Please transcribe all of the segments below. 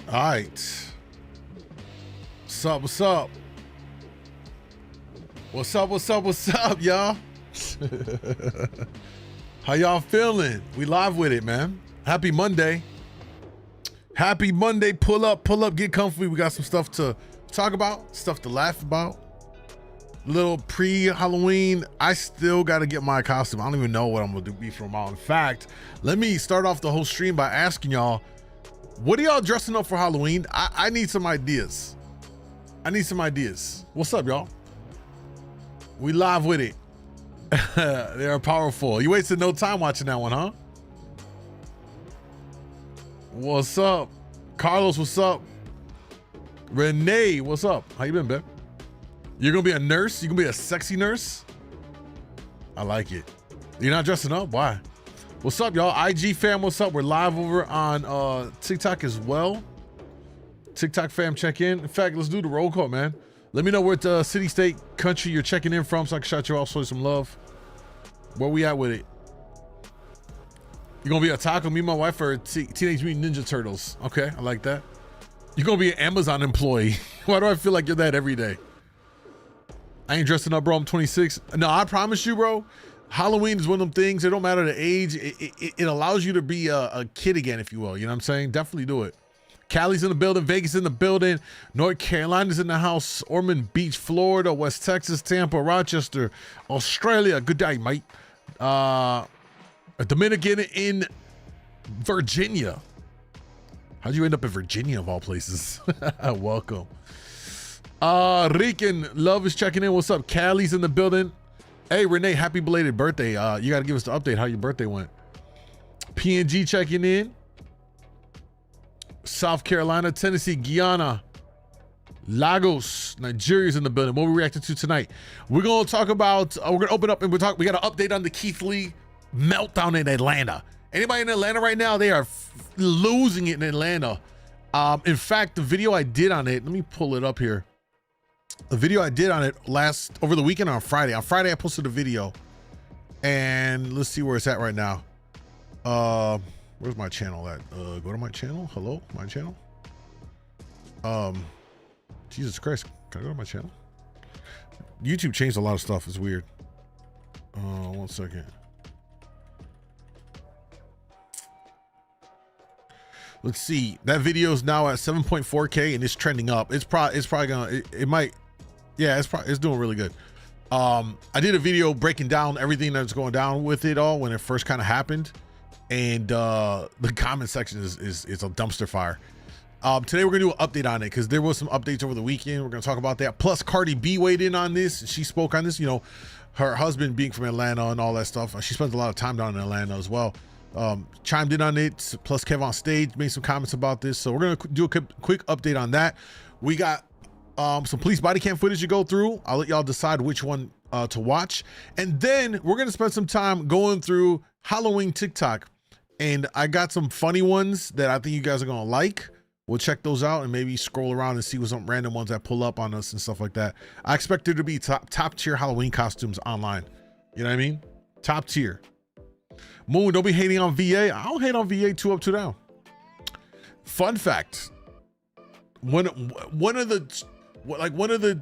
All right. What's up? What's up? What's up? What's up? What's up, y'all? How y'all feeling? We live with it, man. Happy Monday. Happy Monday. Pull up, get comfy. We got some stuff to talk about, stuff to laugh about. Little pre-Halloween. I still got to get my costume. I don't even know what I'm going to be for tomorrow. In fact, let me start off the whole stream by asking y'all, what are y'all dressing up for Halloween? I need some ideas. What's up, y'all? We live with it. They are powerful. You wasted no time watching that one, huh? What's up? Carlos, what's up? Renee, what's up? How you been, babe? You're gonna be a nurse? You're gonna be a sexy nurse? I like it. You're not dressing up? Why? What's up, y'all? IG fam, what's up? We're live over on TikTok as well. TikTok fam, check in. In fact, let's do the roll call, man. Let me know what city, state, country you're checking in from so I can shout you off, show you some love. Where we at with it? You're gonna be a taco, me and my wife are Teenage Mutant Ninja Turtles. Okay, I like that. You're gonna be an Amazon employee. Why do I feel like you're that every day? I ain't dressing up, bro. I'm 26. No, I promise you, bro. Halloween is one of them things. It don't matter the age. It allows you to be a kid again, if you will. You know what I'm saying? Definitely do it. Cali's in the building. Vegas in the building. North Carolina's in the house. Ormond Beach, Florida. West Texas, Tampa, Rochester, Australia. Good day, mate. A Dominican in Virginia. How'd you end up in Virginia of all places? Welcome. Rican Love is checking in. What's up? Cali's in the building. Hey, Renee, happy belated birthday. You got to give us the update how your birthday went. PNG checking in. South Carolina, Tennessee, Guyana, Lagos, Nigeria's in the building. What we reacting to tonight? We're going to talk about, we're going to open up and we got an update on the Keith Lee meltdown in Atlanta. Anybody in Atlanta right now? They are losing it in Atlanta. In fact, the video I did on it, let me pull it up here. The video I did on it over the weekend on Friday. On Friday, I posted a video and let's see where it's at right now. Where's my channel at? Go to my channel. Hello, my channel. Jesus Christ, can I go to my channel? YouTube changed a lot of stuff. It's weird. 1 second. Let's see. That video is now at 7.4K and it's trending up. It's probably gonna. It might. Yeah, it's doing really good. I did a video breaking down everything that's going down with it all when it first kind of happened, and the comment section is a dumpster fire. Today we're gonna do an update on it because there was some updates over the weekend. We're gonna talk about that. Plus, Cardi B weighed in on this. She spoke on this. You know, her husband being from Atlanta and all that stuff. She spends a lot of time down in Atlanta as well. Chimed in on it. Plus, Kev on stage made some comments about this. So we're gonna do a quick update on that. We got some police body cam footage to go through. I'll let y'all decide which one to watch, and then we're gonna spend some time going through Halloween TikTok. And I got some funny ones that I think you guys are gonna like. We'll check those out and maybe scroll around and see what some random ones that pull up on us and stuff like that. I expect there to be top tier Halloween costumes online. You know what I mean? Top tier. Moon, don't be hating on VA. I don't hate on VA. 2 up, 2 down. Fun fact: one of the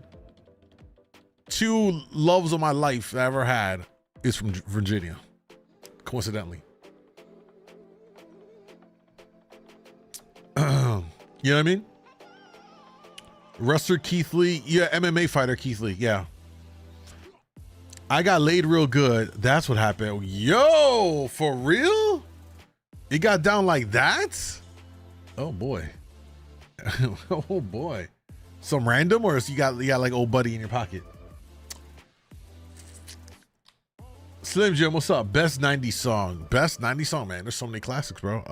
2 loves of my life that I ever had is from Virginia. Coincidentally. You know what I mean? Wrestler Keith Lee. Yeah, MMA fighter Keith Lee. Yeah. I got laid real good. That's what happened. Yo, for real? It got down like that? Oh boy. Oh boy. Some random, or you got like old buddy in your pocket? Slim Jim, what's up? Best 90s song. Best 90s song, man. There's so many classics, bro.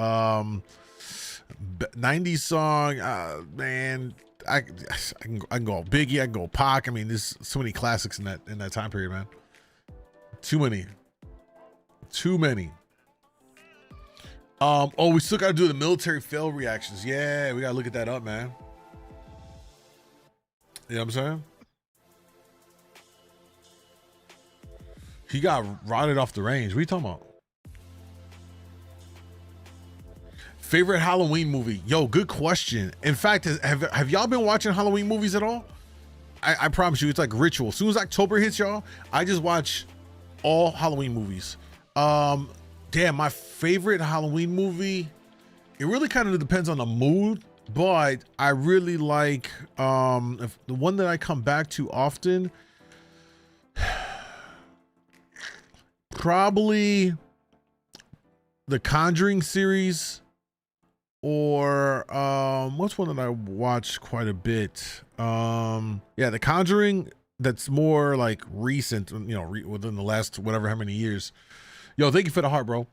90s song, man. I can go Biggie, I can go Pac. I mean, there's so many classics in that time period, man. Too many. Oh, we still gotta do the military fail reactions. Yeah, we gotta look at that up, man. You know what I'm saying? He got rotted off the range. What are you talking about? Favorite Halloween movie? Yo, good question. In fact, have y'all been watching Halloween movies at all? I promise you, it's like ritual. As soon as October hits, y'all, I just watch all Halloween movies. Damn, my favorite Halloween movie, it really kind of depends on the mood, but I really like if the one that I come back to often, probably the Conjuring series, or what's one that I watch quite a bit? Yeah, the Conjuring, that's more like recent, you know, within the last whatever how many years. Yo, thank you for the heart, bro.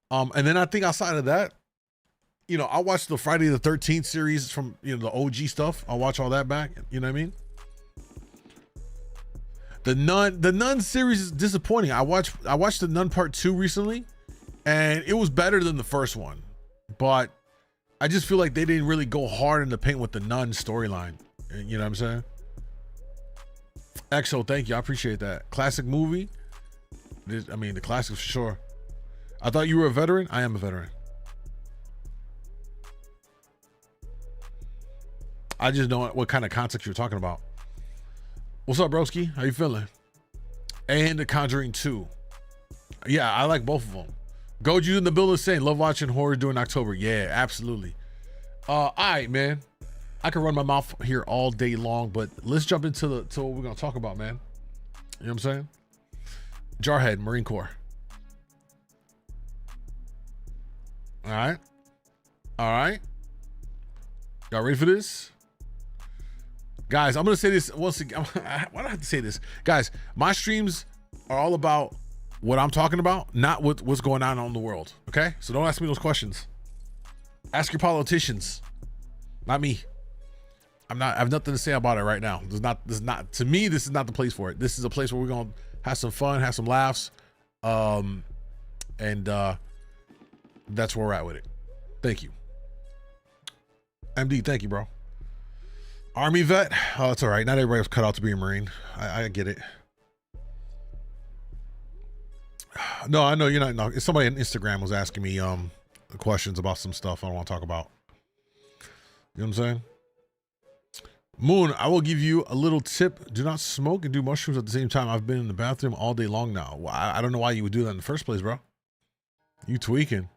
And then I think outside of that, you know, I watched the Friday the 13th series from, you know, the OG stuff. I'll watch all that back. You know what I mean? The Nun series is disappointing. I watched the Nun Part 2 recently, and it was better than the first one, but I just feel like they didn't really go hard in the paint with the Nun storyline. You know what I'm saying? EXO, thank you. I appreciate that. Classic movie. I mean, the classics for sure. I thought you were a veteran. I am a veteran. I just know what kind of context you're talking about. What's up, broski? How you feeling? And The Conjuring 2. Yeah, I like both of them. Goju in the building saying, love watching horror during October. Yeah, absolutely. All right, man. I can run my mouth here all day long, but let's jump into what we're gonna talk about, man. You know what I'm saying? Jarhead, Marine Corps. All right. All right. Y'all ready for this? Guys, I'm gonna say this once again. Why do I have to say this? Guys, my streams are all about what I'm talking about, not what's going on in the world. Okay? So don't ask me those questions. Ask your politicians, not me. I have nothing to say about it right now. To me, this is not the place for it. This is a place where we're gonna have some fun, have some laughs. And that's where we're at with it. Thank you. MD, thank you, bro. Army vet. Oh, it's all right. Not everybody was cut out to be a Marine. I get it. No, I know you're not. No, somebody on Instagram was asking me questions about some stuff I don't want to talk about. You know what I'm saying? Moon, I will give you a little tip. Do not smoke and do mushrooms at the same time. I've been in the bathroom all day long now. Well, I don't know why you would do that in the first place, bro. You tweaking.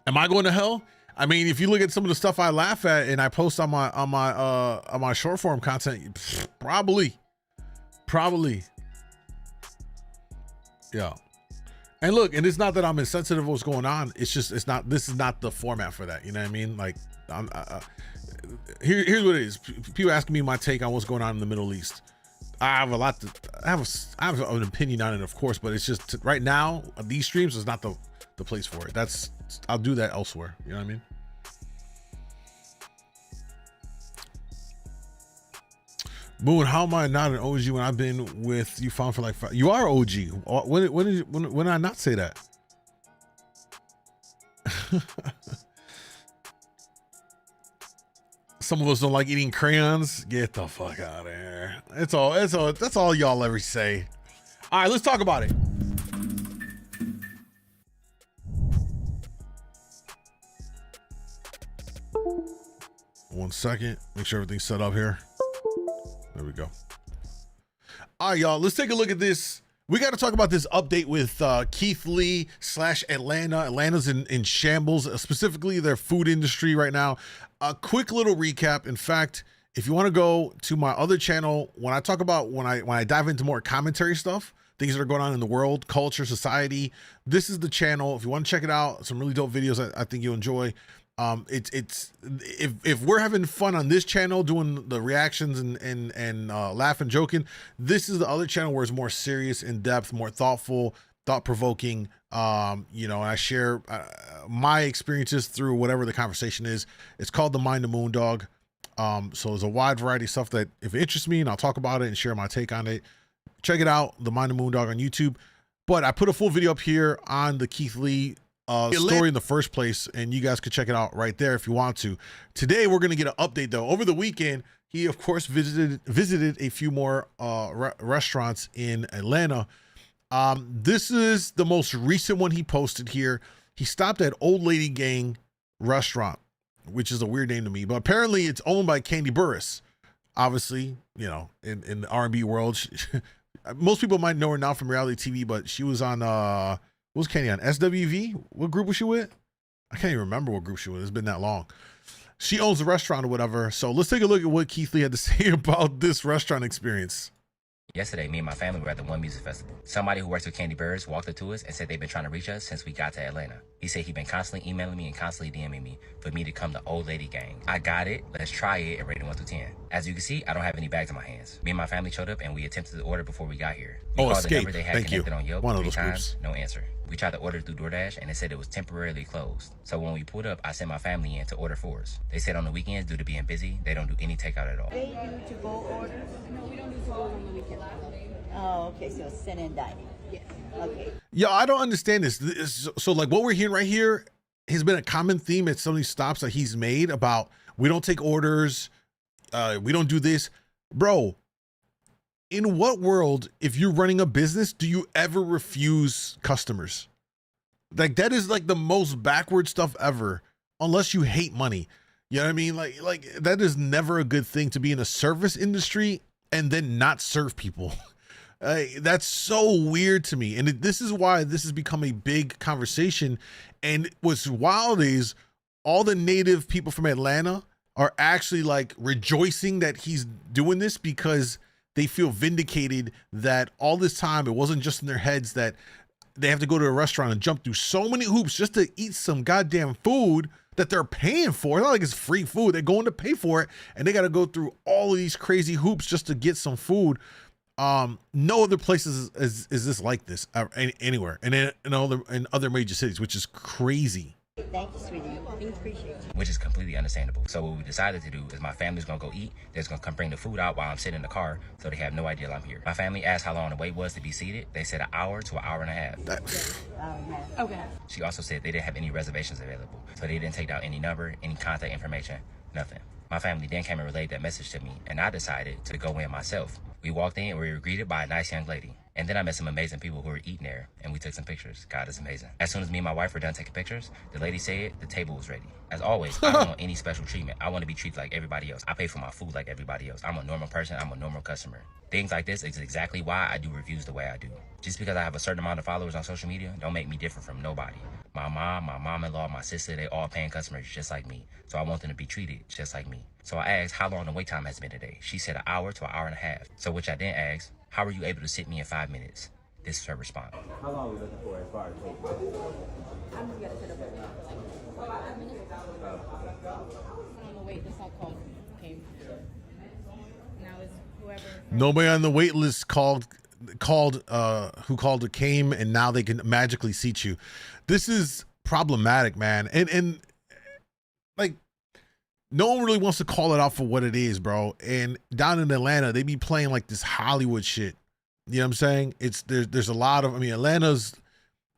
Am I going to hell? I mean, if you look at some of the stuff I laugh at and I post on my short form content, probably. Yeah. And look, and it's not that I'm insensitive of what's going on. It's just, this is not the format for that. You know what I mean? Like, here's what it is. People asking me my take on what's going on in the Middle East. I have I have an opinion on it, of course, but it's just right now, these streams is not the place for it. I'll do that elsewhere. You know what I mean? Moon, how am I not an OG when I've been with you found for like 5? You are OG. When did I not say that? Some of us don't like eating crayons. Get the fuck out of here. That's all y'all ever say. All right, let's talk about it. One second. Make sure everything's set up here. There we go. All right, y'all. Let's take a look at this. We got to talk about this update with Keith Lee / Atlanta. Atlanta's in shambles, specifically their food industry right now. A quick little recap. In fact, if you want to go to my other channel, when I talk about when I dive into more commentary stuff, things that are going on in the world, culture, society, this is the channel. If you want to check it out, some really dope videos I think you'll enjoy. If we're having fun on this channel doing the reactions and laughing, joking, this is the other channel where it's more serious, in depth, more thoughtful, thought-provoking. You know, I share my experiences through whatever the conversation is. It's called The Mind of MoonDawg. So there's a wide variety of stuff that if it interests me, and I'll talk about it and share my take on it. Check it out, The Mind of MoonDawg on YouTube. But I put a full video up here on the Keith Lee story in the first place, and you guys could check it out right there if you want to. Today we're going to get an update though. Over the weekend, he of course visited a few more restaurants in Atlanta. This is the most recent one he posted here. He stopped at Old Lady Gang restaurant, which is a weird name to me, but apparently it's owned by Candy Burris. Obviously, you know, in the R&B world, most people might know her now from reality TV, but she was on, what was Candy on? SWV? What group was she with? I can't even remember what group she was. It's been that long. She owns the restaurant or whatever. So let's take a look at what Keith Lee had to say about this restaurant experience. Yesterday, me and my family were at the One Music Festival. Somebody who works with Candy Burris walked up to us and said they've been trying to reach us since we got to Atlanta. He said he'd been constantly emailing me and constantly DMing me for me to come to Old Lady Gang. I got it. Let's try it and rate it 1 through 10. As you can see, I don't have any bags in my hands. Me and my family showed up and we attempted to order before we got here. We called the number they had connected on Yelp 3 times, no answer. We tried to order through DoorDash and it said it was temporarily closed. So when we pulled up, I sent my family in to order for us. They said on the weekends, due to being busy, they don't do any takeout at all. They do to-go orders? No, we don't do to-go on the weekend. Oh, okay, so it's sit-in dining. Yes. Okay. Yeah, I don't understand this. So like what we're hearing right here has been a common theme at some of these stops that he's made about we don't take orders, we don't do this. Bro, in what world, if you're running a business, do you ever refuse customers? Like that is like the most backward stuff ever, unless you hate money. You know what I mean? Like that is never a good thing to be in a service industry and then not serve people. That's so weird to me. And this is why this has become a big conversation. And what's wild is all the native people from Atlanta are actually like rejoicing that he's doing this because they feel vindicated that all this time it wasn't just in their heads that they have to go to a restaurant and jump through so many hoops just to eat some goddamn food that they're paying for. It's not like it's free food. They're going to pay for it and they got to go through all of these crazy hoops just to get some food. No other places is this like this anywhere, and in other major cities, which is crazy. Thank you, sweetie. We appreciate you. Which is completely understandable. So what we decided to do is my family's gonna go eat. They're just gonna come bring the food out while I'm sitting in the car, so they have no idea I'm here. My family asked how long the wait was to be seated. They said an hour to an hour and a half. Okay. She also said they didn't have any reservations available, so they didn't take down any number, any contact information, nothing. My family then came and relayed that message to me, and I decided to go in myself. We walked in and we were greeted by a nice young lady. And then I met some amazing people who were eating there, and we took some pictures. God is amazing. As soon as me and my wife were done taking pictures, the lady said the table was ready. As always, I don't want any special treatment. I want to be treated like everybody else. I pay for my food like everybody else. I'm a normal person. I'm a normal customer. Things like this is exactly why I do reviews the way I do. Just because I have a certain amount of followers on social media don't make me different from nobody. My mom, my mom-in-law, my sister, they all paying customers just like me. So I want them to be treated just like me. So I asked how long the wait time has been today. She said an hour to an hour and a half. So which I then asked, how were you able to sit me in 5 minutes? This is her response. How long are we looking for as far as wait? I'm just gonna set up like 5 minutes. On the wait, this all came. Now it's whoever. Nobody on the wait list called who called it came, and now they can magically seat you. This is problematic, man. And like no one really wants to call it out for what it is, bro. And down in Atlanta, they be playing like this Hollywood shit. You know what I'm saying? There's a lot of, I mean, Atlanta's,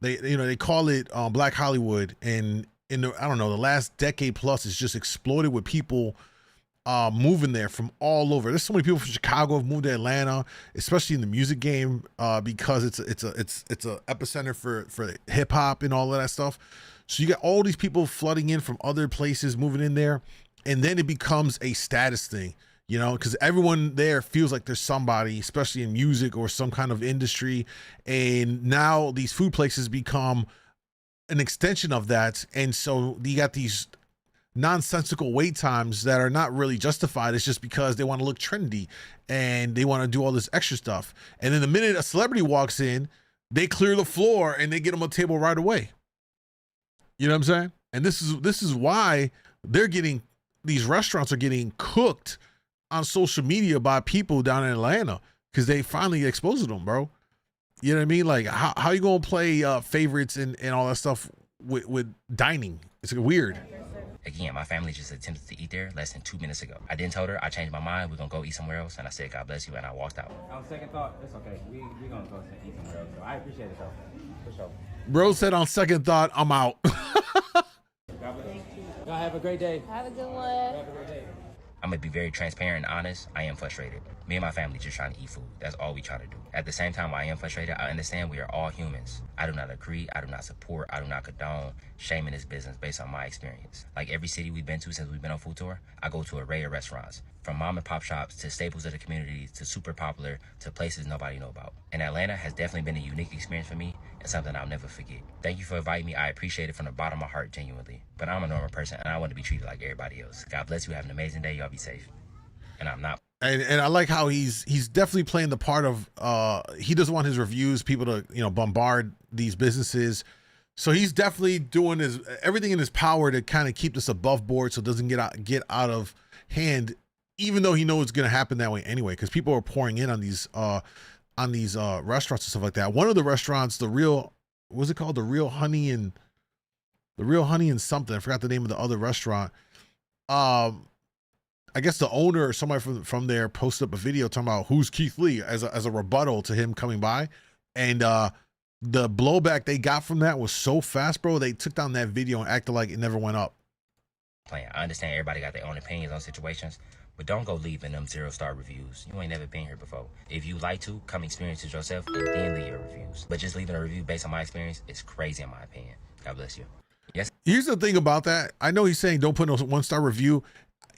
they call it Black Hollywood, and in the, I don't know, the last decade plus it's just exploded with people moving there from all over. There's so many people from Chicago have moved to Atlanta, especially in the music game, because it's a epicenter for hip hop and all of that stuff. So you got all these people flooding in from other places, moving in there, and then it becomes a status thing. You know, because everyone there feels like there's somebody, especially in music or some kind of industry. And now these food places become an extension of that. And so you got these nonsensical wait times that are not really justified. It's just because they want to look trendy and they want to do all this extra stuff. And then the minute a celebrity walks in, they clear the floor and they get them a table right away. You know what I'm saying? And this is why these restaurants are getting cooked on social media by people down in Atlanta, because they finally exposed them, bro. You know what I mean? Like how you gonna play favorites and all that stuff with dining? It's weird. Again, my family just attempted to eat there less than 2 minutes ago. I then told her I changed my mind. We're gonna go eat somewhere else, and I said God bless you, and I walked out. On second thought, it's okay. We gonna go eat somewhere else. So I appreciate it though. For sure. Bro said on second thought, I'm out. God bless. Y'all have a great day. Have a good one. Have a great day. I'm gonna be very transparent and honest. I am frustrated. Me and my family just trying to eat food. That's all we try to do. At the same time, I am frustrated. I understand we are all humans. I do not agree. I do not support. I do not condone shaming this business based on my experience. Like every city we've been to since we've been on food tour, I go to an array of restaurants. From mom and pop shops to staples of the community to super popular to places nobody know about. And Atlanta has definitely been a unique experience for me and something I'll never forget. Thank you for inviting me. I appreciate it from the bottom of my heart, genuinely. But I'm a normal person and I want to be treated like everybody else. God bless you. Have an amazing day. Y'all be safe. And I'm not. And I like how he's definitely playing the part of he doesn't want his reviews people to bombard these businesses, so he's definitely doing everything in his power to kind of keep this above board so it doesn't get out of hand, even though he knows it's going to happen that way anyway, because people are pouring in on these restaurants and stuff like that. One of the restaurants, what's it called, the real honey and something, I forgot the name of the other restaurant. I guess the owner or somebody from there posted up a video talking about who's Keith Lee as a rebuttal to him coming by. And the blowback they got from that was so fast, bro. They took down that video and acted like it never went up. I understand everybody got their own opinions on situations, but don't go leaving them 0-star reviews. You ain't never been here before. If you like to, come experience it yourself and then leave your reviews. But just leaving a review based on my experience is crazy in my opinion. God bless you. Yes. Here's the thing about that. I know he's saying don't put no 1-star review.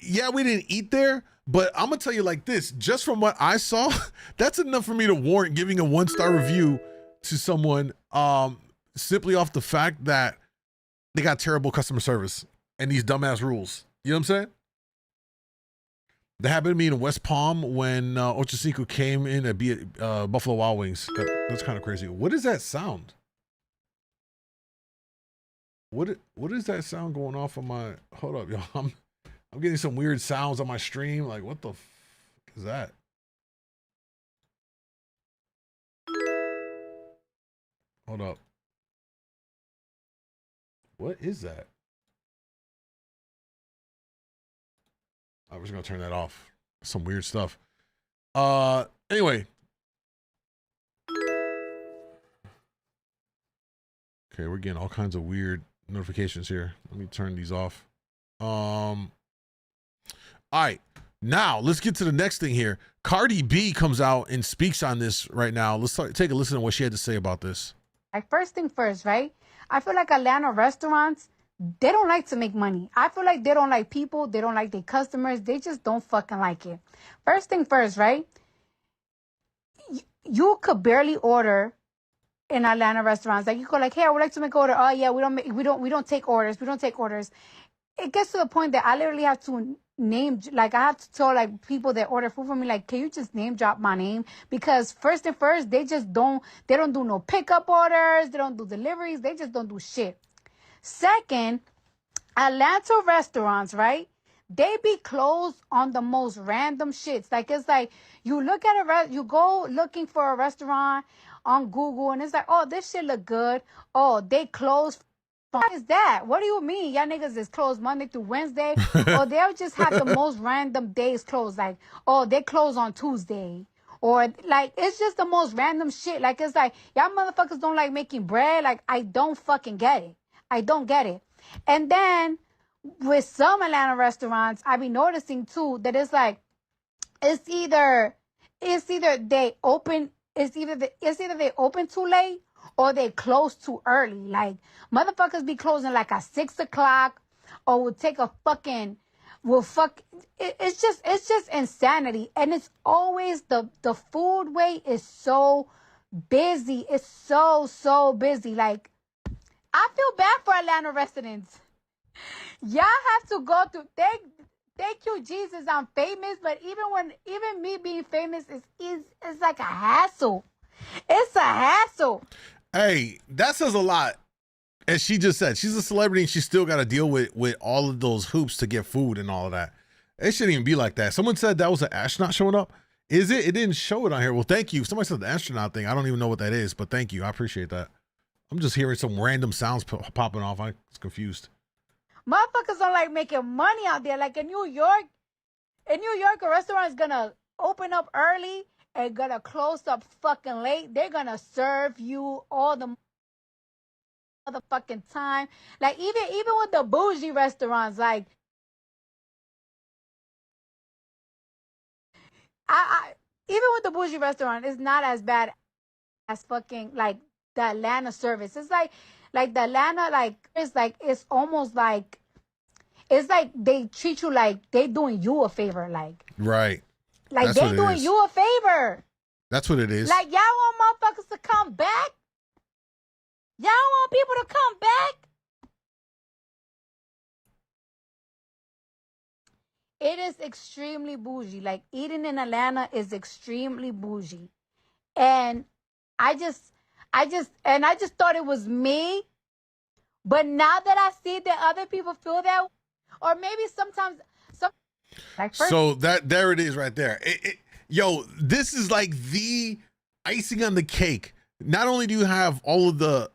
Yeah, we didn't eat there, but I'm gonna tell you like this, just from what I saw, that's enough for me to warrant giving a 1-star review to someone simply off the fact that they got terrible customer service and these dumbass rules. You know what I'm saying? That happened to me in West Palm when Ocho Cinco came in at Buffalo Wild Wings. That's kind of crazy. What is that sound? What is that sound going off on my, hold up, y'all. I'm getting some weird sounds on my stream. Like, what the is that? Hold up. What is that? I was gonna turn that off. Some weird stuff. Anyway. Okay, we're getting all kinds of weird notifications here. Let me turn these off. All right, now let's get to the next thing here. Cardi B comes out and speaks on this right now. Let's take a listen to what she had to say about this. Like, first thing first, right? I feel like Atlanta restaurants, they don't like to make money. I feel like they don't like people. They don't like their customers. They just don't fucking like it. First thing first, right? You could barely order in Atlanta restaurants. Like, you go like, hey, I would like to make an order. Oh yeah, we don't take orders. We don't take orders. It gets to the point that I literally have to I have to tell like people that order food for me, like, can you just name drop my name? Because first and first, they don't do no pickup orders. They don't do deliveries. They just don't do shit. Second, Atlanta restaurants, right? They be closed on the most random shits. Like, it's like you look at you go looking for a restaurant on Google and it's like, oh, this shit look good. Oh, they closed. What is that? What do you mean? Y'all niggas is closed Monday through Wednesday? Or they'll just have the most random days closed. Like, oh, they close on Tuesday. Or, like, it's just the most random shit. Like, it's like, y'all motherfuckers don't like making bread. Like, I don't fucking get it. I don't get it. And then, with some Atlanta restaurants, I be noticing, too, that it's like, it's either they open too late or they close too early. Like, motherfuckers be closing like at 6 o'clock, or will take a fucking, it's just insanity. And it's always the food wait is so busy. It's so busy. Like, I feel bad for Atlanta residents. Y'all have to go through, thank you, Jesus, I'm famous, but even me being famous is like a hassle. It's a hassle. Hey, that says a lot. As she just said, she's a celebrity and she still got to deal with all of those hoops to get food and all of that. It shouldn't even be like that. Someone said that was an astronaut showing up. Is it? It didn't show it on here. Well, thank you. Somebody said the astronaut thing. I don't even know what that is, but thank you. I appreciate that. I'm just hearing some random sounds popping off. I was confused. Motherfuckers don't like making money out there. Like in New York, a restaurant is gonna open up early and gonna close up fucking late. They're gonna serve you all the motherfucking time. Like even with the bougie restaurants, like I even with the bougie restaurant, it's not as bad as fucking like the Atlanta service. It's like the Atlanta it's almost like it's like they treat you like they doing you a favor, right. like That's they what it doing is. you a favor. That's what it is. Like y'all want motherfuckers to come back? Y'all want people to come back? It is extremely bougie. Like eating in Atlanta is extremely bougie. And I just thought it was me. But now that I see that other people feel that, or maybe sometimes like so there it is right there. Yo, this is like the icing on the cake. Not only do you have all of the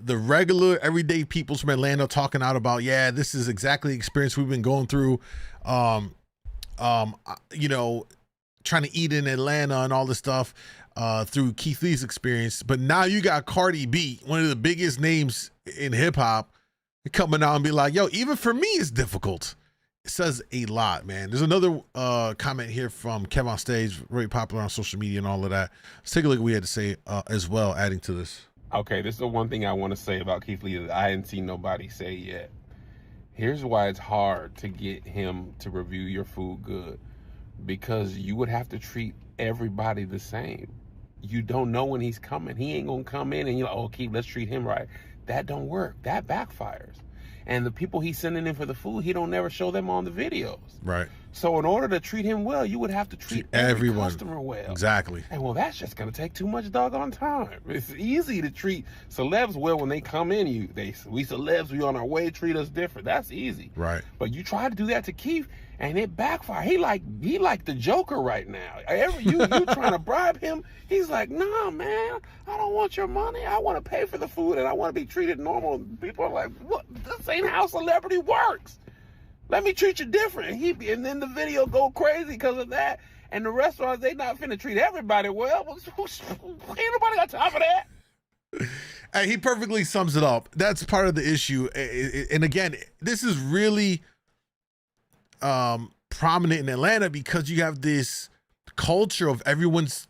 regular everyday people from Atlanta talking out about, yeah, this is exactly the experience we've been going through, you know, trying to eat in Atlanta and all this stuff through Keith Lee's experience. But now you got Cardi B, one of the biggest names in hip hop, coming out and be like, yo, even for me, it's difficult. It says a lot, man. There's another comment here from Kev on Stage, very popular on social media and all of that. Let's take a look at what we had to say as well, adding to this. Okay, this is the one thing I want to say about Keith Lee that I hadn't seen nobody say yet. Here's why it's hard to get him to review your food good. Because you would have to treat everybody the same. You don't know when he's coming. He ain't gonna come in and you're like, oh, Keith, let's treat him right. That don't work. That backfires. And the people he's sending in for the food, he don't never show them on the videos. Right. So in order to treat him well, you would have to treat every customer well. Exactly. And well, that's just gonna take too much doggone time. It's easy to treat celebs well when they come in. We celebs, we on our way, treat us different. That's easy. Right. But you try to do that to Keith, and it backfire. He like the Joker right now. You trying to bribe him? He's like, nah, man, I don't want your money. I want to pay for the food, and I want to be treated normal. People are like, what? This ain't how celebrity works. Let me treat you different. And then the video go crazy because of that. And the restaurants, they not finna treat everybody well. Ain't nobody got time for that. And he perfectly sums it up. That's part of the issue. And again, this is really prominent in Atlanta because you have this culture of everyone's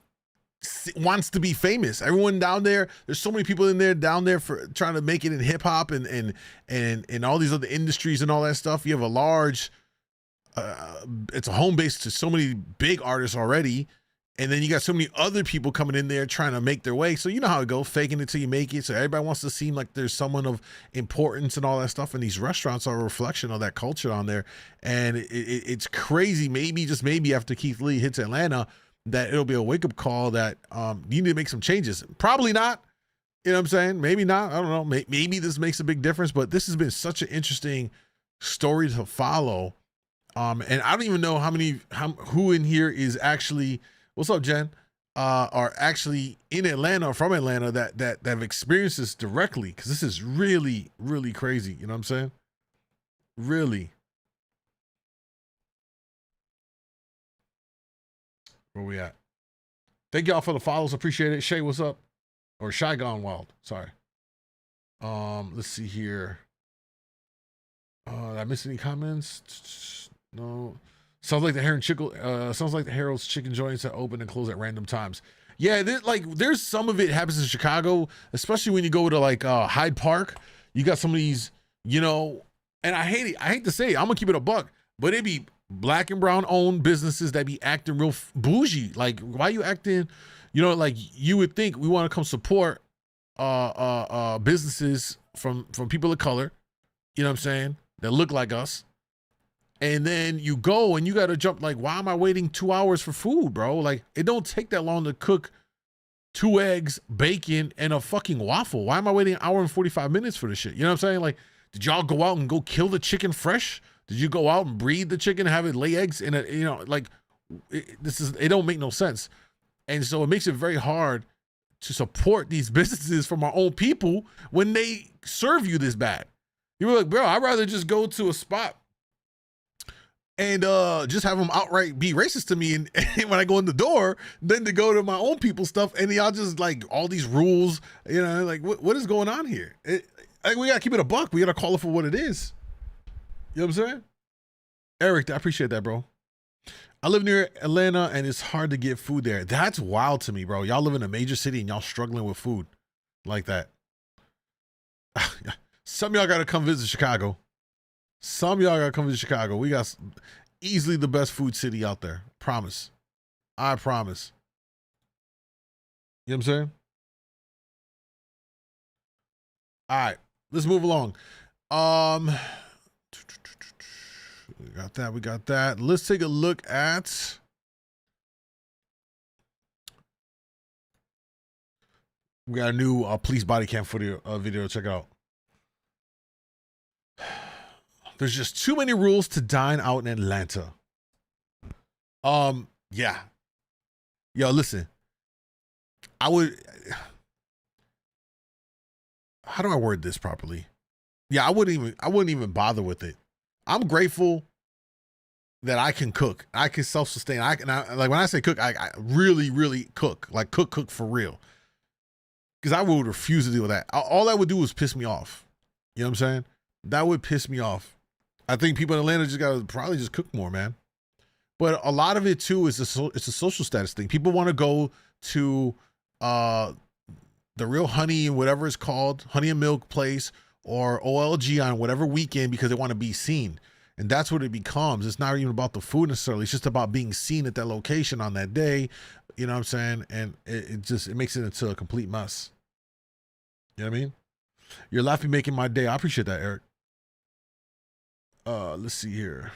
wants to be famous. Everyone down there, there's so many people in there down there for trying to make it in hip hop and all these other industries and all that stuff. You have a large it's a home base to so many big artists already, and then you got so many other people coming in there trying to make their way. So you know how it goes, faking it till you make it. So everybody wants to seem like there's someone of importance and all that stuff, and these restaurants are a reflection of that culture on there. And it's crazy. Maybe, just maybe, after Keith Lee hits Atlanta, that it'll be a wake-up call that you need to make some changes. Probably not. You know what I'm saying? Maybe not. I don't know. Maybe this makes a big difference, but this has been such an interesting story to follow. And I don't even know who in here is actually, what's up, Jen? Are actually in Atlanta or from Atlanta that have experienced this directly, because this is really, really crazy. You know what I'm saying? Really. Where we at? Thank y'all for the follows. Appreciate it. Shay, what's up? Or Shy Gone Wild. Sorry. Let's see here. Did I miss any comments? No. Sounds like the Harold's chicken joints that open and close at random times. Yeah, there's some of it happens in Chicago, especially when you go to like Hyde Park. You got some of these, you know, and I hate it. I hate to say it, I'm gonna keep it a buck, but it be black and brown owned businesses that be acting real bougie. Like, why you acting, you know, like you would think we want to come support businesses from people of color, you know what I'm saying, that look like us. And then you go and you got to jump, like, why am I waiting 2 hours for food, bro? Like, it don't take that long to cook 2 eggs, bacon, and a fucking waffle. Why am I waiting an hour and 45 minutes for this shit? You know what I'm saying? Like, did y'all go out and go kill the chicken fresh? Did you go out and breed the chicken, have it lay eggs in a, you know, like, it don't make no sense. And so it makes it very hard to support these businesses from our own people when they serve you this bad. You were like, bro, I'd rather just go to a spot and just have them outright be racist to me and when I go in the door, than to go to my own people stuff and y'all just like all these rules, you know, like what is going on here? We gotta keep it a buck. We gotta call it for what it is. You know what I'm saying? Eric, I appreciate that, bro. I live near Atlanta and it's hard to get food there. That's wild to me, bro. Y'all live in a major city and y'all struggling with food like that. Some of y'all got to come visit Chicago. Some of y'all got to come visit Chicago. We got easily the best food city out there. Promise. I promise. You know what I'm saying? All right, let's move along. We got that. We got that. Let's take a look at. We got a new police body cam video. Check it out. There's just too many rules to dine out in Atlanta. Yeah. Yo, listen. I would. How do I word this properly? Yeah, I wouldn't even bother with it. I'm grateful that I can cook. I can self-sustain. Like when I say cook, I really, really cook. Like cook for real. Because I would refuse to deal with that. All that would do is piss me off. You know what I'm saying? That would piss me off. I think people in Atlanta just gotta probably just cook more, man. But a lot of it too is it's a social status thing. People want to go to the Real Honey and whatever it's called, Honey and Milk place, or OLG on whatever weekend because they want to be seen. And that's what it becomes. It's not even about the food necessarily. It's just about being seen at that location on that day. You know what I'm saying? And it makes it into a complete mess. You know what I mean? You're laughing making my day. I appreciate that, Eric. Let's see here.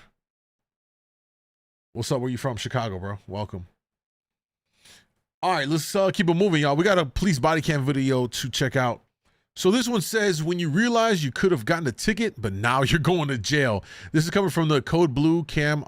What's up? Where you from? Chicago, bro. Welcome. All right, let's keep it moving, y'all. We got a police body cam video to check out. So this one says, when you realize you could have gotten a ticket, but now you're going to jail. This is coming from the Code Blue Cam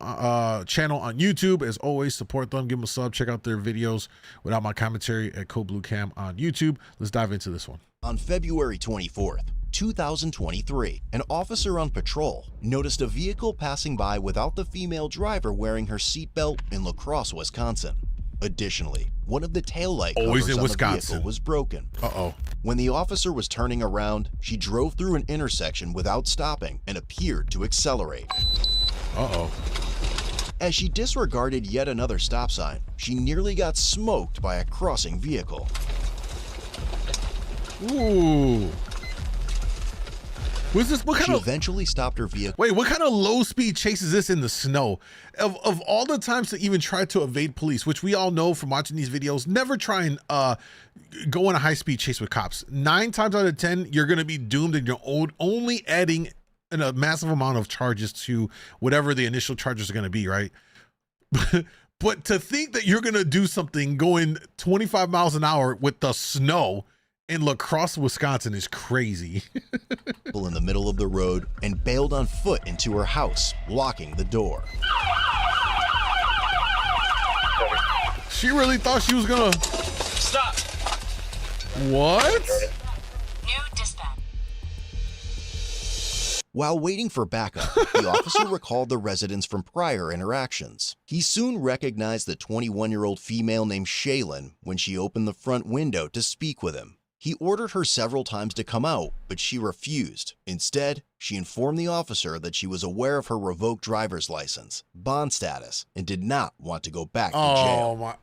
channel on YouTube. As always, support them. Give them a sub. Check out their videos without my commentary at Code Blue Cam on YouTube. Let's dive into this one. On February 24th, 2023, an officer on patrol noticed a vehicle passing by without the female driver wearing her seatbelt in La Crosse, Wisconsin. Additionally, one of the taillight covers on the vehicle was broken. Uh-oh. When the officer was turning around, she drove through an intersection without stopping and appeared to accelerate. Uh-oh. As she disregarded yet another stop sign, she nearly got smoked by a crossing vehicle. Ooh. What's this? What kind She of eventually stopped her vehicle. Wait, what kind of low speed chase is this in the snow? Of all the times to even try to evade police, which we all know from watching these videos, never try and go on a high speed chase with cops. 9 times out of 10, you're gonna be doomed, and you're only adding a massive amount of charges to whatever the initial charges are gonna be, right? But to think that you're gonna do something going 25 miles an hour with the snow in La Crosse, Wisconsin is crazy. In the middle of the road and bailed on foot into her house, locking the door. She really thought she was gonna stop. What? New dispatch. While waiting for backup, the officer recalled the residents from prior interactions. He soon recognized the 21-year-old female named Shaylin when she opened the front window to speak with him. He ordered her several times to come out, but she refused. Instead, she informed the officer that she was aware of her revoked driver's license, bond status, and did not want to go back to jail. Oh my!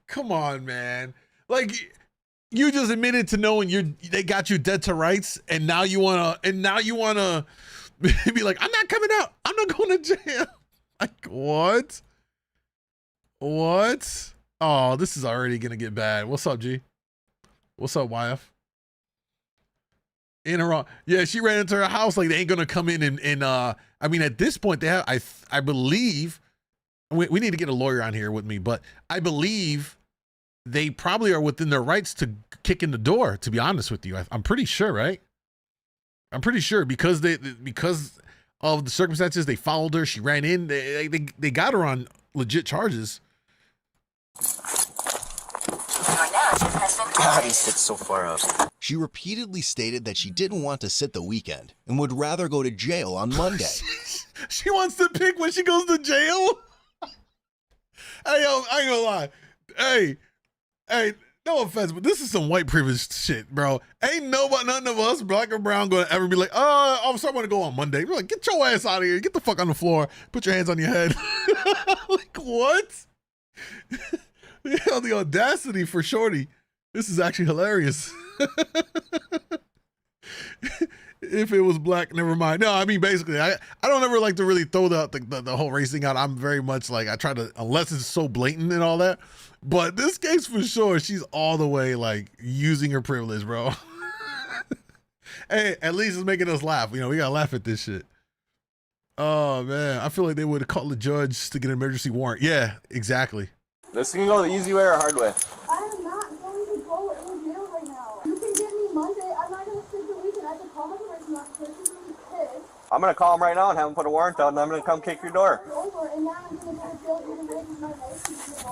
Come on, man! Like, you just admitted to knowing they got you dead to rights, and now you wanna be like, I'm not coming out. I'm not going to jail. Like, what? What? Oh, this is already gonna get bad. What's up, G? What's up, YF? In her, yeah, she ran into her house like they ain't gonna come in and I mean, at this point they have, I believe, we need to get a lawyer on here with me, but I believe they probably are within their rights to kick in the door, to be honest with you. I'm pretty sure, right? I'm pretty sure because because of the circumstances, they followed her, she ran in, they got her on legit charges. God, he sits so far up. She repeatedly stated that she didn't want to sit the weekend and would rather go to jail on Monday. She wants to pick when she goes to jail? Hey, yo, I ain't gonna lie. Hey, No offense, but this is some white privilege shit, bro. Ain't nobody, none of us, black or brown, gonna ever be like, oh, so I'm gonna go on Monday. We're like, get your ass out of here. Get the fuck on the floor. Put your hands on your head. Like, what? The hell, the audacity for Shorty. This is actually hilarious. If it was black, never mind. No, I mean, basically, I don't ever like to really throw the whole race thing out. I'm very much like, I try to, unless it's so blatant and all that. But this case for sure, she's all the way like using her privilege, bro. Hey, at least it's making us laugh. You know, we gotta laugh at this shit. Oh man, I feel like they would have called the judge to get an emergency warrant. Yeah, exactly. This can go the easy way or hard way. I am not going to go in jail right now. You can get me Monday. I'm not going to sit the weekend. I can call my person officer. She's going to be pissed. I'm going to call him right now and have him put a warrant out, and I'm going to come kick your door. It's over, and now I'm going to go to jail even raising my license.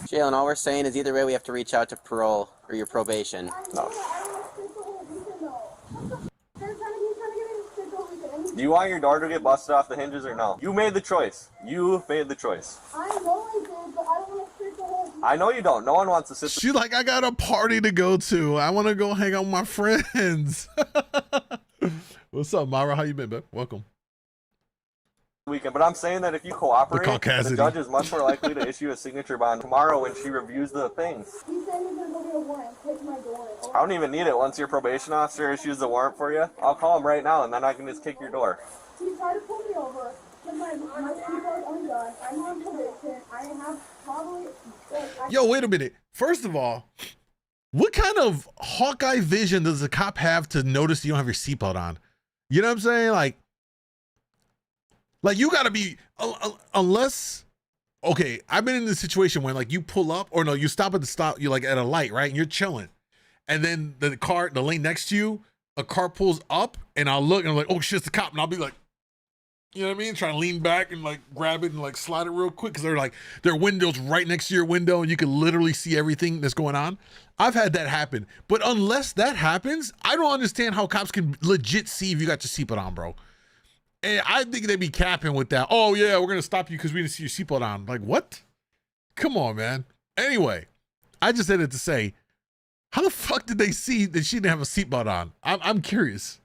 Jalen, all we're saying is either way we have to reach out to parole or your probation. No. Do you want your door to get busted off the hinges or no? You made the choice. You made the choice. I know I did, but I don't want to sit the whole weekend. I know you don't. No one wants to sit. She's like, I got a party to go to. I want to go hang out with my friends. What's up, Mara? How you been, babe? Welcome. Weekend, but I'm saying that if you cooperate, the the judge is much more likely to issue a signature bond tomorrow when she reviews the things. He said he's going to go get a warrant. Take my door. I don't even need it. Once your probation officer issues the warrant for you, I'll call him right now, and then I can just kick your door. He tried to pull me over because my seatbelt undone. I'm on probation. I have probably... Yo, wait a minute. First of all, what kind of Hawkeye vision does a cop have to notice you don't have your seatbelt on? You know what I'm saying? Like you gotta be, unless, okay, I've been in this situation when like you pull up, or no, you stop at the stop, you're like at a light, right? And you're chilling. And then the lane next to you, a car pulls up, and I'll look and I'm like, oh shit, it's the cop. And I'll be like, you know what I mean? Trying to lean back and like grab it and like slide it real quick. Cause they're like, their window's right next to your window and you can literally see everything that's going on. I've had that happen. But unless that happens, I don't understand how cops can legit see if you got your seatbelt on, bro. And I think they be capping with that. Oh yeah, we're gonna stop you because we didn't see your seatbelt on. Like what? Come on, man. Anyway, I just said it to say, how the fuck did they see that she didn't have a seatbelt on? I'm curious.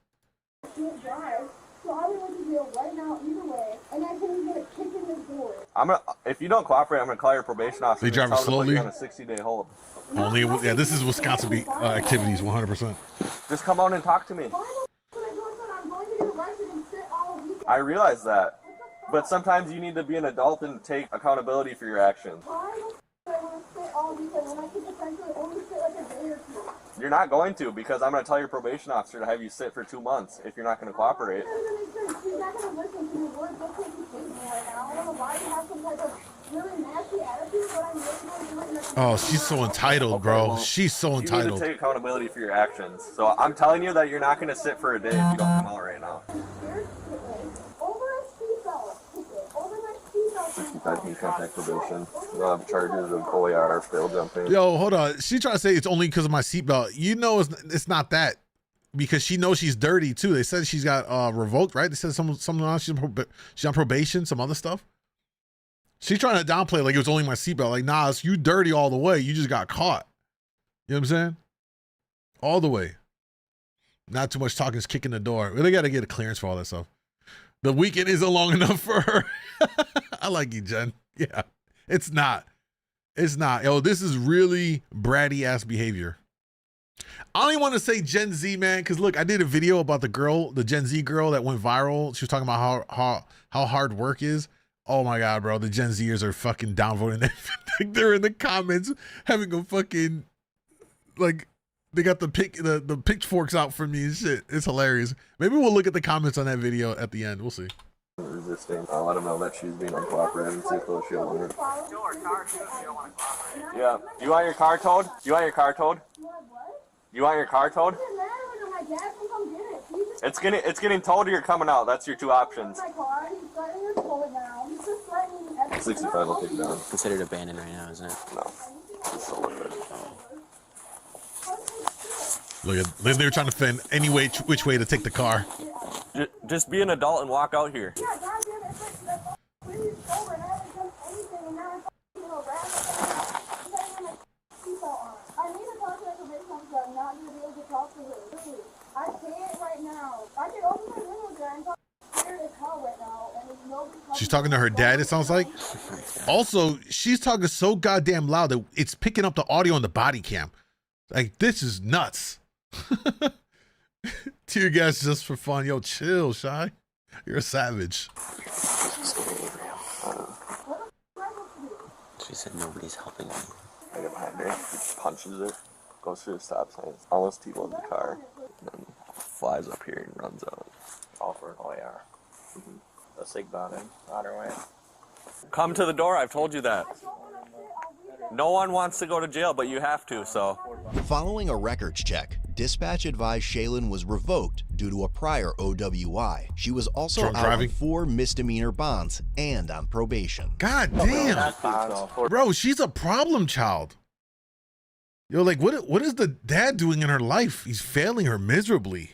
If you don't cooperate, I'm gonna call your probation officer. They drive slowly. On a 60-day hold. Only, yeah. This is Wisconsin activities, 100%. Just come out and talk to me. I realize that, but sometimes you need to be an adult and take accountability for your actions. You're not going to, because I'm going to tell your probation officer to have you sit for 2 months if you're not going to cooperate. Oh, she's so entitled, bro. Well, she's so entitled. You need to take accountability for your actions. So I'm telling you that you're not going to sit for a day if you don't come out right now. 65 can contact probation. You'll have charges of OAR, fail jumping. Yo, hold on. She trying to say it's only because of my seatbelt. You know, it's not that, because she knows she's dirty too. They said she's got revoked, right? They said something else. She's on probation, some other stuff. She's trying to downplay like it was only my seatbelt. Like, nah, it's you dirty all the way. You just got caught. You know what I'm saying? All the way. Not too much talking, is kicking the door. They got to get a clearance for all that stuff. The weekend isn't long enough for her. I like you, Jen. Yeah, it's not. It's not. Yo, this is really bratty ass behavior. I don't even want to say Gen Z, man, because look, I did a video about the girl, the Gen Z girl that went viral. She was talking about how hard work is. Oh my God, bro. The Gen Zers are fucking downvoting. They're in the comments having a fucking, like, they got the pitchforks out for me and shit. It's hilarious. Maybe we'll look at the comments on that video at the end. We'll see. Resisting. I'll let them know that she's being uncooperative and see if they'll show her. Yeah. You want your car towed? You want your car towed? You want your car towed? It's getting towed or you're coming out. That's your two options. 65 will take it down. Considered abandoned right now, isn't it? No. It's still worth it. Look at, they were trying to find any way, which way to take the car. Just be an adult and walk out here. about Aunt? I need to talk to that probation officer. I'm not going to be able to talk to her. Please. I can't right now. I can open my window there and talk scared as hell right now. And there's nobody talking. She's talking to her dad, it sounds like. Also, she's talking so goddamn loud that it's picking up the audio on the body cam. Like, this is nuts. Tear gas just for fun. Yo, chill, Shy. You're a savage. She said nobody's helping me. I get behind her, punches it, goes through the stop signs, almost people in the car, and then flies up here and runs out. All for an OAR. A sig bonding on her way. Come to the door, I've told you that. No one wants to go to jail, but you have to, so. Following a records check, dispatch advised Shaylin was revoked due to a prior OWI. She was also out on 4 misdemeanor bonds and on probation. God damn. Bro, she's a problem child. Yo, like, what is the dad doing in her life? He's failing her miserably.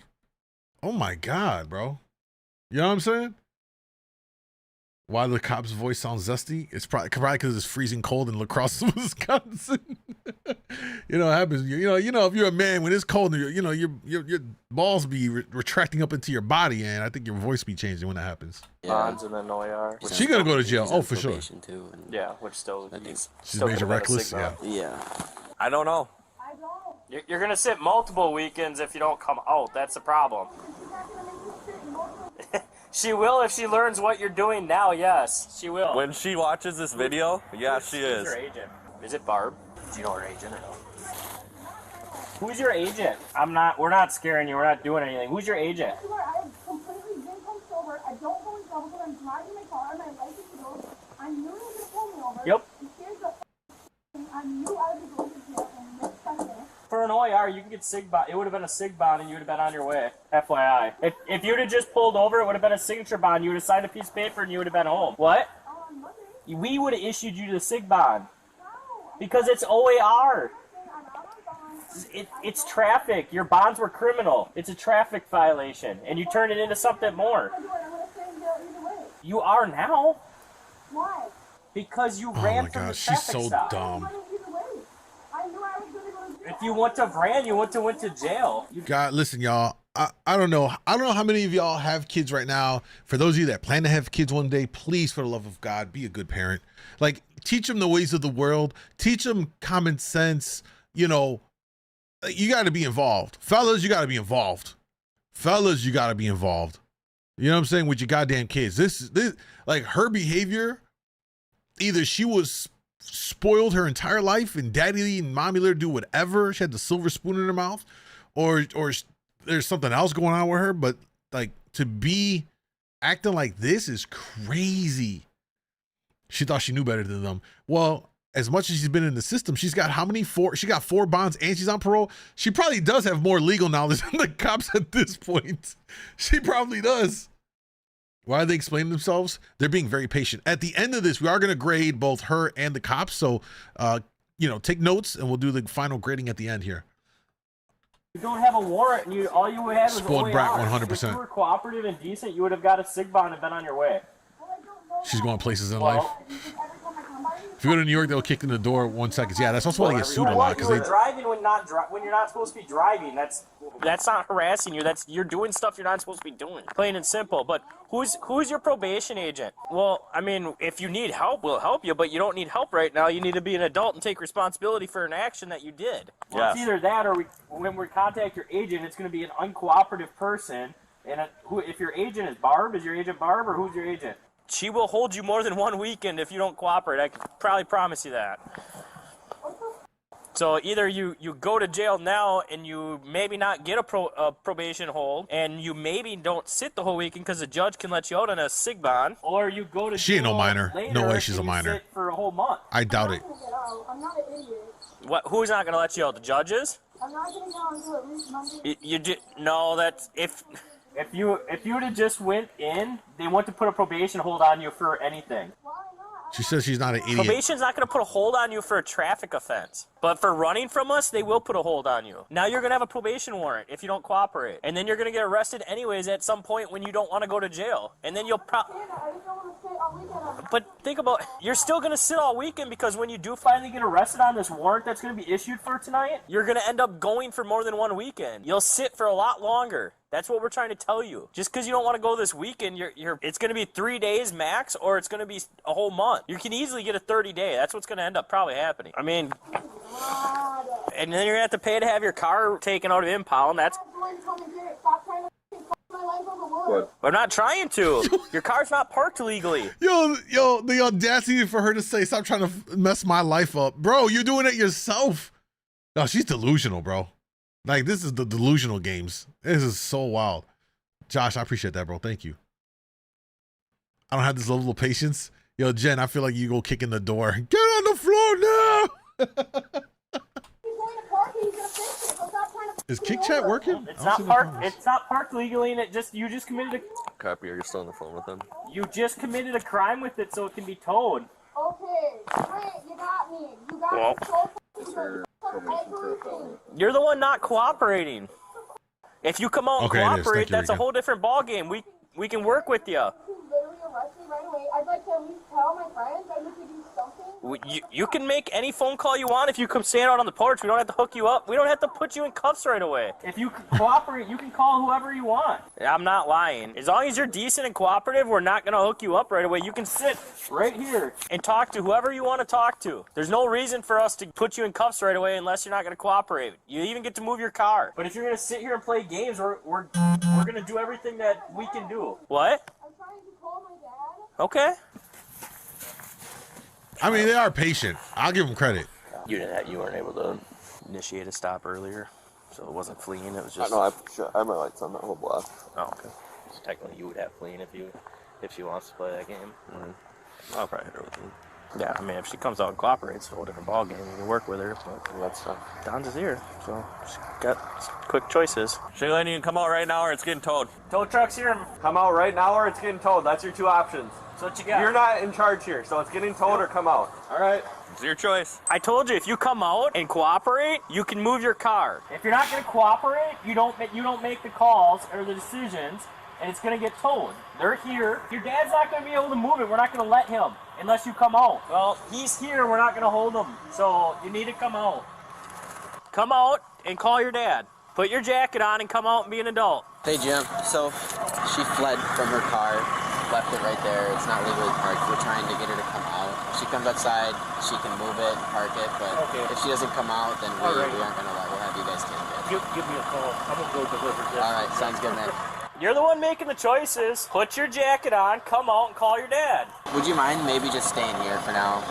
Oh my God, bro. You know what I'm saying? Why the cop's voice sounds zesty? It's probably because it's freezing cold in La Crosse, Wisconsin. You know, it happens. You know, if you're a man, when it's cold, your balls be retracting up into your body, and I think your voice be changing when that happens. Bonds and then OAR. She's gonna go to jail. Oh, for sure. Too, yeah, which still. She's major reckless. Yeah. Yeah. I don't know. You're gonna sit multiple weekends if you don't come out. That's the problem. She will if she learns what you're doing now, yes. She will. When she watches this video, yeah, she is. Who's your agent? Is it Barb? Do you know her agent or no? Who's your agent? We're not scaring you. We're not doing anything. Who's your agent? I completely been pulled over. I don't go in trouble because I'm driving my car. My license is over. I knew you were going to pull me over. Yep. And here's the thing. I knew I would be going to jail and this Sunday. For an OAR, you can get SIG bond. It would have been a SIG bond, and you would have been on your way. FYI. If you'd have just pulled over, it would have been a signature bond. You would have signed a piece of paper, and you would have been home. What? We would have issued you the SIG bond. Because it's OAR. It's traffic. Your bonds were criminal. It's a traffic violation, and you turned it into something more. You are now. Why? Because you ran from the traffic she's so stop. dumb. If you went to ran, you went to jail. God, listen, y'all. I don't know. I don't know how many of y'all have kids right now. For those of you that plan to have kids one day, please, for the love of God, be a good parent. Like, teach them the ways of the world. Teach them common sense. You know, you got to be involved. Fellas, you got to be involved. Fellas, you got to be involved. You know what I'm saying? With your goddamn kids. This like, her behavior, either she was spoiled her entire life and daddy and mommy let her do whatever. She had the silver spoon in her mouth, or there's something else going on with her. But like, to be acting like this is crazy. She thought she knew better than them. Well, as much as she's been in the system, she's got how many? She got 4 bonds and she's on parole. She probably does have more legal knowledge than the cops at this point. She probably does. Why are they explaining themselves? They're being very patient. At the end of this, we are going to grade both her and the cops. So, take notes and we'll do the final grading at the end here. You don't have a warrant, and all you would have is Spoiled brat, OAR. 100%. If you were cooperative and decent, you would have got a SIG bond and been on your way. She's going places in life. If you go to New York, they'll kick in the door 1 second. Yeah, that's also why they get sued a lot. Because you're driving when you're not supposed to be driving. That's not harassing you. You're doing stuff you're not supposed to be doing. Plain and simple. But who's your probation agent? Well, I mean, if you need help, we'll help you. But you don't need help right now. You need to be an adult and take responsibility for an action that you did. Well, yes. It's either that, or when we contact your agent, it's going to be an uncooperative person. And if your agent is Barb, is your agent Barb, or who's your agent? She will hold you more than 1 weekend if you don't cooperate. I can probably promise you that. So either you go to jail now and you maybe not get a probation hold, and you maybe don't sit the whole weekend because the judge can let you out on a SIG bond, or you go to She ain't no minor. No way she's a and you minor. sit for a whole month. I doubt it. I'm not an idiot. What? Who's not going to let you out? The judges? I'm not going to go until at least Monday. No, that's if you would have just went in, they want to put a probation hold on you for anything. Why not? She says she's not an idiot. Probation's not going to put a hold on you for a traffic offense. But for running from us, they will put a hold on you. Now you're going to have a probation warrant if you don't cooperate. And then you're going to get arrested anyways at some point when you don't want to go to jail. And then you'll But think about, you're still going to sit all weekend because when you do finally get arrested on this warrant that's going to be issued for tonight, you're going to end up going for more than one weekend. You'll sit for a lot longer. That's what we're trying to tell you. Just because you don't want to go this weekend, it's going to be 3 days max, or it's going to be a whole month. You can easily get a 30-day. That's what's going to end up probably happening. I mean, and then you're going to have to pay to have your car taken out of impound. That's. I'm not trying to. Your car's not parked legally. Yo, the audacity for her to say, "Stop trying to mess my life up," bro. You're doing it yourself. No, she's delusional, bro. Like, this is the delusional games. This is so wild. Josh, I appreciate that, bro. Thank you. I don't have this level of patience. Yo, Jen, I feel like you go kick in the door. Get on the floor now. Is Kick Chat working? It's not parked. It's not parked legally, and you just committed a. Copy. You're still on the phone with them. You just committed a crime with it, so it can be towed. Okay, great, you got me. You got me so You're the one not cooperating. If you come out and cooperate, that's a whole different ballgame. We can work with you. I'd like to at least tell my friends. I need to do something. You can make any phone call you want if you come stand out on the porch. We don't have to hook you up. We don't have to put you in cuffs right away. If you cooperate, you can call whoever you want. I'm not lying. As long as you're decent and cooperative, we're not going to hook you up right away. You can sit right here and talk to whoever you want to talk to. There's no reason for us to put you in cuffs right away unless you're not going to cooperate. You even get to move your car. But if you're going to sit here and play games, we're going to do everything that we can do. What? I'm trying to call my dad. Okay. I mean, they are patient. I'll give them credit. You weren't able to initiate a stop earlier, so it wasn't fleeing. It was just. I know. I have my lights on that whole block. Oh, okay. So technically, you would have fleeing if she wants to play that game. I'll probably hit her with them. Yeah, I mean, if she comes out and cooperates, it's a whole different ball game. You can work with her, but that's tough. Don's is here, so she's got quick choices. Shaylin, you can come out right now, or it's getting towed. Tow truck's here. Come out right now, or it's getting towed. That's your two options. So what you got? You're not in charge here, so it's getting towed or come out. All right. It's your choice. I told you, if you come out and cooperate, you can move your car. If you're not going to cooperate, you don't make the calls or the decisions, and it's going to get towed. They're here. Your dad's not going to be able to move it. We're not going to let him unless you come out. Well, he's here. We're not going to hold him, so you need to come out. Come out and call your dad. Put your jacket on and come out and be an adult. Hey, Jim. So she fled from her car, left it right there. It's not legally parked. We're trying to get her to come out. If she comes outside, she can move it and park it, but if she doesn't come out, then we aren't going to let. We'll have you guys take it. Give me a call. I'm going to go deliver this. All right, sounds good, man. You're the one making the choices. Put your jacket on, come out, and call your dad. Would you mind maybe just staying here for now?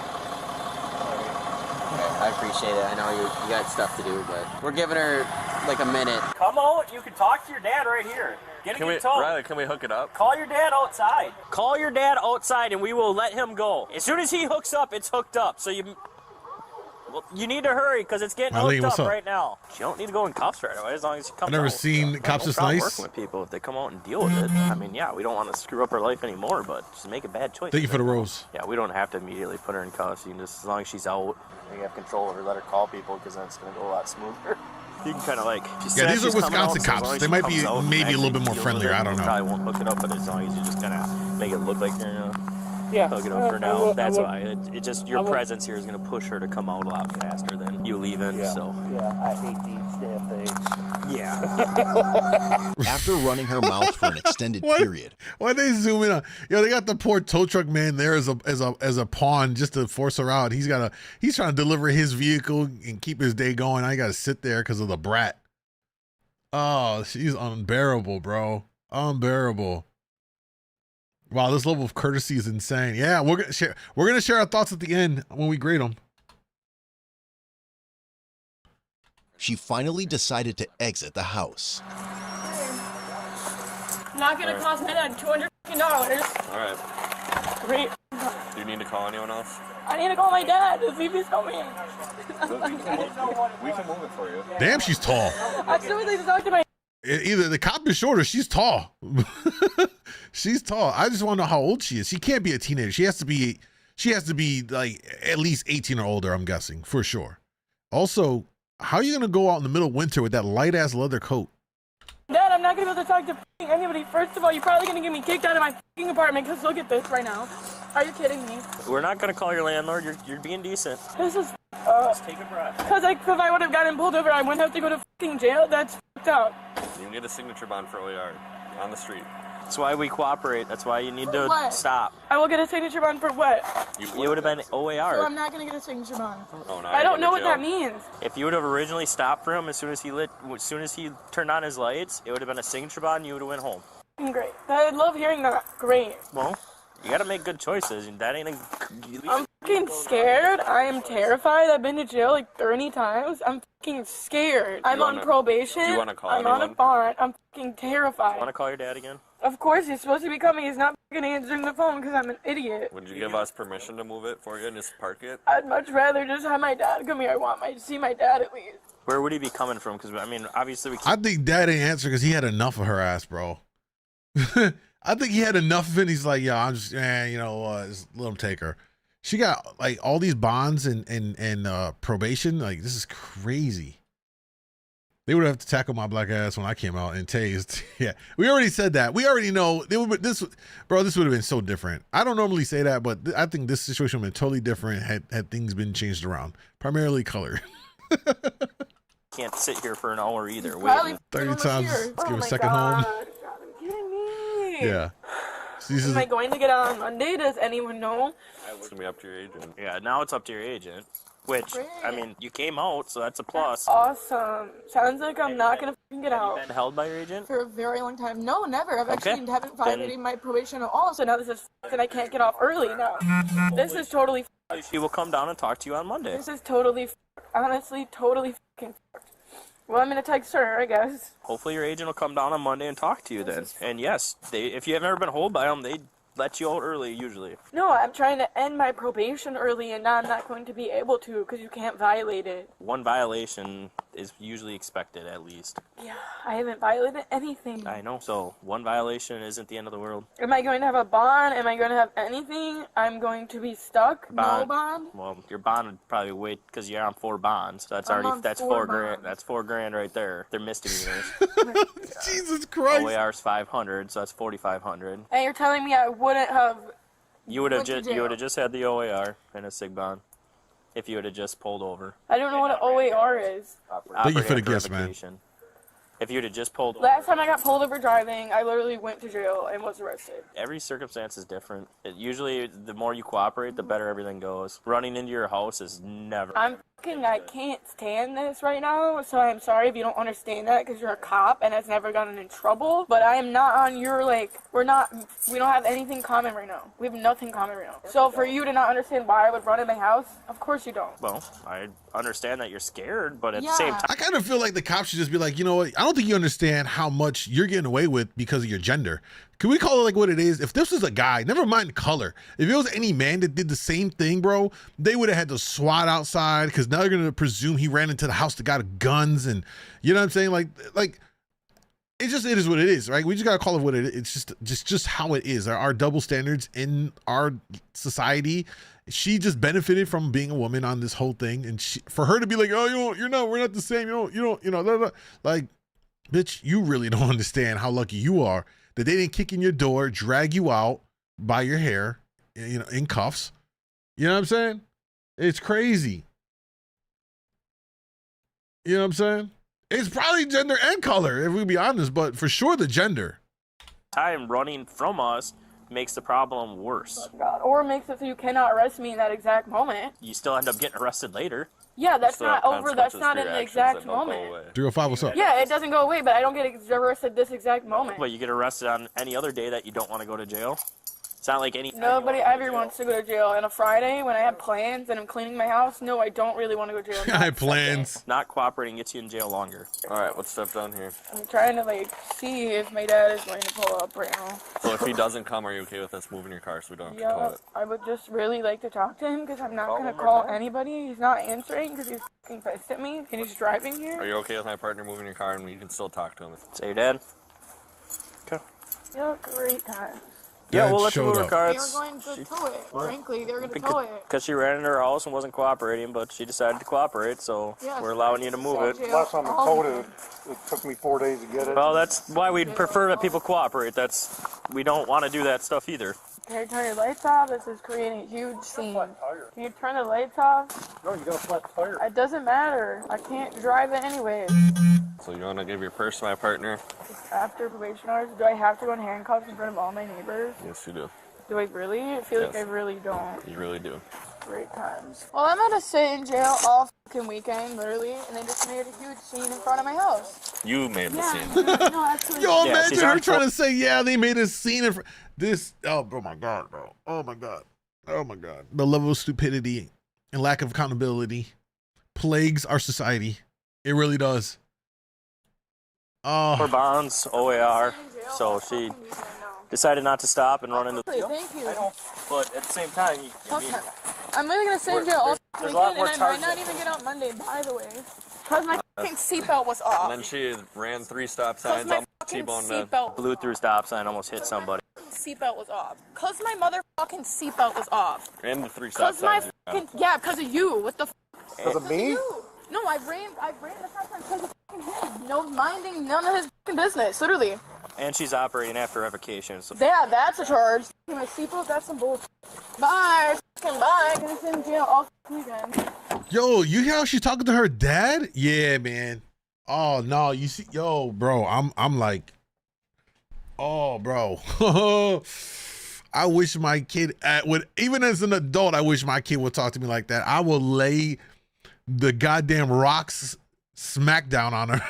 I appreciate it. I know you got stuff to do, but we're giving her like a minute. Come out. You can talk to your dad right here. Riley, can we hook it up? Call your dad outside. Call your dad outside, and we will let him go. As soon as he hooks up, it's hooked up. So you need to hurry because it's getting hooked up right now. You don't need to go in cuffs right away as long as you come out. I've never seen Cops This Nice. Working with people if they come out and deal with it. I mean, yeah, we don't want to screw up her life anymore, but just make a bad choice. Thank you for the rose. Yeah, we don't have to immediately put her in cuffs. You can just, as long as she's out, you have control of her. Let her call people because then it's going to go a lot smoother. You can kind of like. Yeah, these are Wisconsin cops. They might be maybe a little bit more friendlier. I don't know. Probably won't hook it up, but as long as you just kind of make it look like you're hook it up for now. That's why. It just your presence here is going to push her to come out a lot faster than you leaving. Yeah. So yeah, I hate these damn things. Yeah. After running her mouth for an extended period. Why they zoom in on? Yo, they got the poor tow truck man there as a pawn just to force her out. He's trying to deliver his vehicle and keep his day going. I got to sit there because of the brat. Oh, she's unbearable, bro. Unbearable. Wow, this level of courtesy is insane. Yeah, we're gonna share our thoughts at the end when we grade them. She finally decided to exit the house. Not gonna cost me like $200. All right. Great. Do you need to call anyone else? I need to call my dad to see if he's coming. We can move it for you. Damn, she's tall. I still would like to talk to my. Either the cop is short or she's tall. She's tall. I just want to know how old she is. She can't be a teenager. She has to be She has to be like at least 18 or older, I'm guessing, for sure. Also, how are you gonna go out in the middle of winter with that light ass leather coat? Dad, I'm not gonna be able to talk to anybody. First of all, you're probably gonna get me kicked out of my apartment because look at this right now. Are you kidding me? We're not gonna call your landlord. You're being decent. This is Just take a breath. Because if I would have gotten pulled over, I wouldn't have to go to jail. That's fucked up. You can get a signature bond for OAR on the street. That's why we cooperate. That's why you need to What? stop. I will get a signature bond for what? You would have been OAR. So I'm not gonna get a signature bond. Oh, no, I don't know what that means. If you would have originally stopped for him as soon as he turned on his lights, it would have been a signature bond. You would have went home. Great. I love hearing that. Great. Well, you gotta make good choices. That ain't I'm fucking scared. I am terrified. I've been to jail like 30 times. I'm fucking scared. I'm on probation. Do you want to call I'm anyone? on a bond. I'm fucking terrified. Want to call your dad again? Of course, he's supposed to be coming. He's not fucking answering the phone because I'm an idiot. Would you give us permission to move it for you and just park it? I'd much rather just have my dad come here. I want to see my dad at least. Where would he be coming from? Because I mean, obviously we. I think Dad ain't answer because he had enough of her ass, bro. I think he had enough of it. He's like, yeah, I'm just, you know, just let him take her. She got like all these bonds and probation. Like, this is crazy. They would have to tackle my black ass when I came out and tased. Yeah, we already said that. We already know this would have been so different. I don't normally say that, but I think this situation would have been totally different had things been changed around, primarily color. Can't sit here for an hour either. Probably Waiting 30 times. Let's give a second God. home. Kidding me. Yeah. Am I going to get out on Monday? Does anyone know? It's gonna be up to your agent. Yeah, now it's up to your agent. Which, Great. I mean, you came out, so that's a plus. Awesome. Sounds like I'm not going to fucking get out. Been held by your agent? For a very long time. No, never. I've Okay. actually haven't violated my probation at all, so now this is f***ed and I can't get off early now. This is totally f***ed. He will come down and talk to you on Monday. This is totally f***ed. Honestly, totally fucking f***ed. Well, I'm going to text her, I guess. Hopefully your agent will come down on Monday and talk to you then. And yes, if you have never been held by them, they let you out early usually. No, I'm trying to end my probation early, and now I'm not going to be able to because you can't violate it. One violation is usually expected at least. Yeah, I haven't violated anything. I know. So one violation isn't the end of the world. Am I going to have a bond? Am I going to have anything? I'm going to be stuck? No bond? Well, your bond would probably wait because you're on 4 bonds. So that's I'm already on that's 4 4 grand. bonds. That's $4,000 right there. They're misdemeanors. Jesus Christ. OAR's 500, so that's 4,500. And you're telling me I wouldn't have... You would have went to just you jail. would have just had the OAR and a SIG bond if you would have just pulled over. I don't know what an OAR is. Thank you for the Operating gifts, man. identification. If you would have just pulled over. Last time I got pulled over driving, I literally went to jail and was arrested. Every circumstance is different. Usually, the more you cooperate, the better everything goes. Running into your house is never. I can't stand this right now, so I'm sorry if you don't understand that because you're a cop and has never gotten in trouble. But I am not on your, we don't have anything common right now. We have nothing common right now. So for you to not understand why I would run in my house, of course you don't. Well, I understand that you're scared, but at the same time. I kind of feel like the cops should just be like, you know what? I don't think you understand how much you're getting away with because of your gender. Can we call it like what it is? If this was a guy, never mind color. If it was any man that did the same thing, bro, they would have had to SWAT outside because now they're going to presume he ran into the house that got guns and, you know what I'm saying? Like it is what it is, right? We just got to call it what it is. It's just how it is. Our double standards in our society. She just benefited from being a woman on this whole thing. And for her to be like, oh, we're not the same. You know, like, bitch, you really don't understand how lucky you are that they didn't kick in your door, drag you out by your hair, you know, in cuffs. You know what I'm saying? It's crazy. You know what I'm saying? It's probably gender and color, if we be honest, but for sure the gender. Time running from us makes the problem worse. God, or makes it so you cannot arrest me in that exact moment. You still end up getting arrested later. Yeah, that's not over. That's not in the exact moment. 305, what's up? Yeah, it doesn't go away, but I don't get arrested this exact moment. But you get arrested on any other day that you don't want to go to jail. It's not like any. Nobody ever wants to go to jail. And a Friday when I have plans and I'm cleaning my house, no, I don't really want to go to jail. I have plans. Not cooperating gets you in jail longer. All right, let's step down here. I'm trying to see if my dad is going to pull up right now. So if he doesn't come, are you okay with us moving your car so we don't have to tow it? I would just really like to talk to him because I'm not going to call anybody. He's not answering because he's fucking pissed at me and he's driving here. Are you okay with my partner moving your car and we can still talk to him? Say your dad. Okay. Yeah, great time. Yeah, we'll let you move her car. They were going to tow it. Frankly, they were going to tow it. Because she ran into her house and wasn't cooperating, but she decided to cooperate, so we're allowing you to move it. Last time I towed it, it took me 4 days to get it. Well, that's why we'd prefer that people cooperate. We don't want to do that stuff either. Can you turn your lights off? This is creating a huge scene. Can you turn the lights off? No, you got a flat tire. It doesn't matter. I can't drive it anyway. So you want to give your purse to my partner? After probation hours, do I have to go in handcuffs in front of all my neighbors? Yes, you do. Do I really? I feel like I Yes. really don't. You really do. Great times. Well, I'm gonna sit in jail all fucking weekend, literally, and they just made a huge scene in front of my house. You made the scene. No, actually. Yo, imagine her trying to say, yeah, they made a scene in front. This, oh my God, bro. Oh my God. Oh my God. The level of stupidity and lack of accountability plagues our society. It really does. For bonds, OAR, so she decided not to stop and run into the Thank you. But at the same time, I'm really gonna sit in jail all there's a lot weekend, more and I might charges. not even get out Monday, by the way. Because my fucking seatbelt was And off. then she ran 3 stop signs, my almost fucking T-boned seatbelt blew through a stop sign, almost hit somebody. seatbelt was off. Because my motherfucking seatbelt was off. and the 3 stop Because my signs. fucking, yeah, because of you. What the f? Because of me? No, I ran the stop sign because of fucking him. No, minding none of his fucking business, literally. And she's operating after revocation. So. Yeah, that's a charge. My seatbelt, that's some bullshit. Bye. Fucking bye. I'm gonna sit in jail all weekend. Yo, you hear how she's talking to her dad? Yeah, man. Oh no, you see, yo, bro, I'm like, oh, bro. I wish my kid even as an adult, I wish my kid would talk to me like that. I will lay the goddamn rocks smack down on her.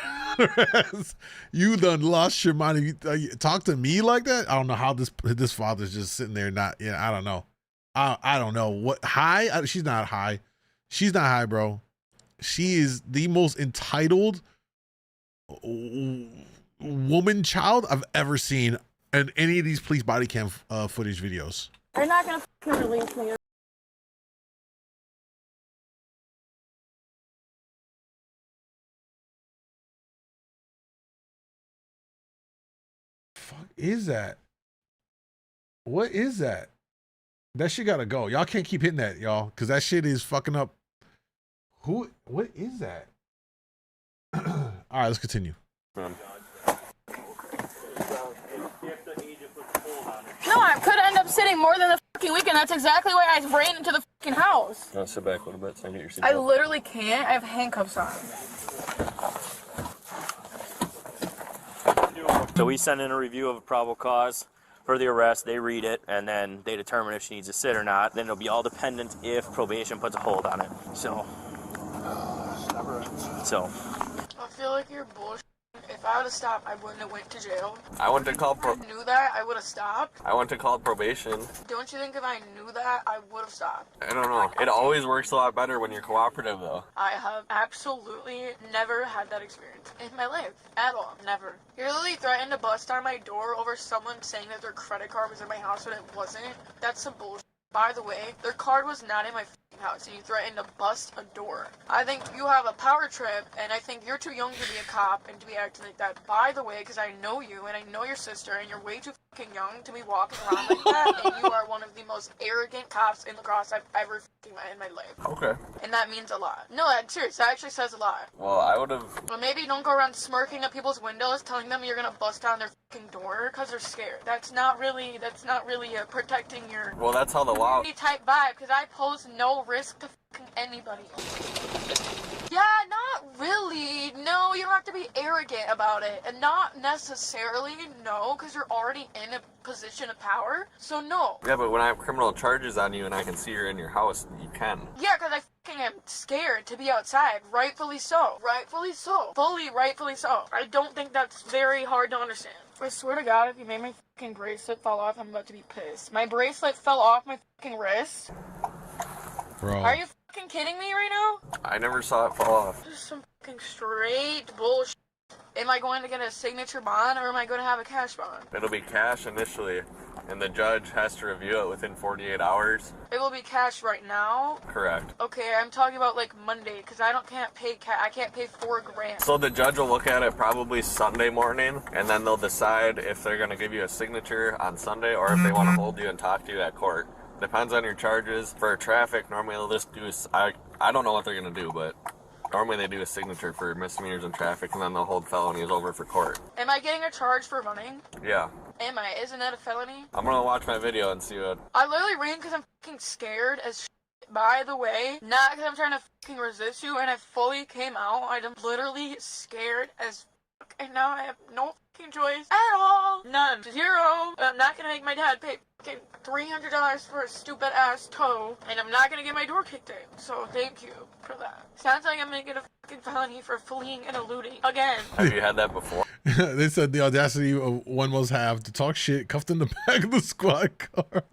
You done lost your mind. You talk to me like that. I don't know how this father's just sitting there not. Yeah, I don't know. I don't know what high. She's not high. She's not high, bro. She is the most entitled woman child I've ever seen in any of these police body cam footage videos. They're not gonna fucking release me. Fuck is that? What is that? That shit gotta go. Y'all can't keep hitting that, y'all, because that shit is fucking up. What is that? All right, let's continue. No, I could end up sitting more than the fucking weekend. That's exactly why I ran into the fucking house. No, sit back a little bit so I can get your seatbelt. I literally can't. I have handcuffs on. So we send in a review of a probable cause for the arrest. They read it, and then they determine if she needs to sit or not. Then it'll be all dependent if probation puts a hold on it. So. I feel like you're bullshit. If I would have stopped, I wouldn't have went to jail. I went to call If I knew that, I would have stopped. I went to call probation. Don't you think if I knew that, I would have stopped? I don't know. It always works a lot better when you're cooperative, though. I have absolutely never had that experience in my life. At all. Never. You literally threatened to bust down my door over someone saying that their credit card was in my house when it wasn't. That's some bullshit. By the way, their card was not in my house and you threatened to bust a door. I think you have a power trip and I think you're too young to be a cop and to be acting like that. By the way, because I know you and I know your sister and you're way too fucking young to be walking around like that, and you are one of the most arrogant cops in lacrosse I've ever fucking met in my life. Okay. And that means a lot. No, that's serious. That actually says a lot. Well, I would have... But maybe don't go around smirking at people's windows telling them you're gonna bust down their fucking door because they're scared. That's not really protecting your... Well, that's how the law... type vibe, because I pose no risk to fucking anybody. Yeah, not really. No, you don't have to be arrogant about it. And not necessarily, no, because you're already in a position of power. So no. Yeah, but when I have criminal charges on you and I can see you're in your house, you can. Yeah, because I fucking am scared to be outside. Rightfully so. Rightfully so. Fully rightfully so. I don't think that's very hard to understand. I swear to God, if you made my fucking bracelet fall off, I'm about to be pissed. My bracelet fell off my fucking wrist. Bro. Are you fucking kidding me right now? I never saw it fall off. This is some fucking straight bullshit. Am I going to get a signature bond or am I going to have a cash bond? It'll be cash initially, and the judge has to review it within 48 hours. It will be cash right now? Correct. Okay, I'm talking about like Monday, because I can't pay I can't pay $4 grand. So the judge will look at it probably Sunday morning, and then they'll decide if they're going to give you a signature on Sunday or if they want to hold you and talk to you at court. Depends on your charges. For traffic, normally they'll just do, I don't know what they're going to do, but normally they do a signature for misdemeanors and traffic, and then they'll hold felonies over for court. Am I getting a charge for running? Yeah. Am I? Isn't that a felony? I'm going to watch my video and see what... I literally ran because I'm fucking scared as shit, by the way. Not because I'm trying to fucking resist you, and I fully came out. I'm literally scared as fuck, and now I have no fucking choice at all. None. Zero. I'm not gonna make my dad pay fucking $300 for a stupid ass tow, and I'm not gonna get my door kicked in. So thank you for that. Sounds like I'm gonna get a fucking felony for fleeing and eluding again. Have you had that before? They said the audacity one must have to talk shit cuffed in the back of the squad car.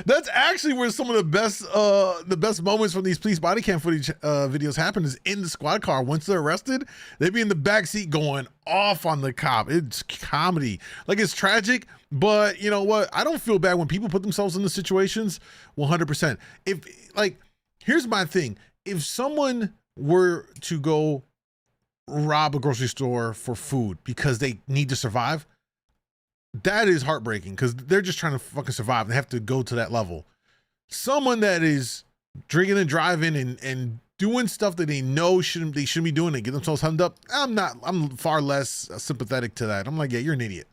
That's actually where some of the best moments from these police body cam footage videos happen, is in the squad car. Once they're arrested, they be in the back seat going off on the cop. It's comedy. Like, it's tragic, but you know what? I don't feel bad when people put themselves in the situations. 100%. If, like, here's my thing. If someone were to go rob a grocery store for food because they need to survive, that is heartbreaking, because they're just trying to fucking survive. They have to go to that level. Someone that is drinking and driving and doing stuff that they know they shouldn't be doing and get themselves hemmed up, I'm far less sympathetic to that. I'm like, yeah, you're an idiot.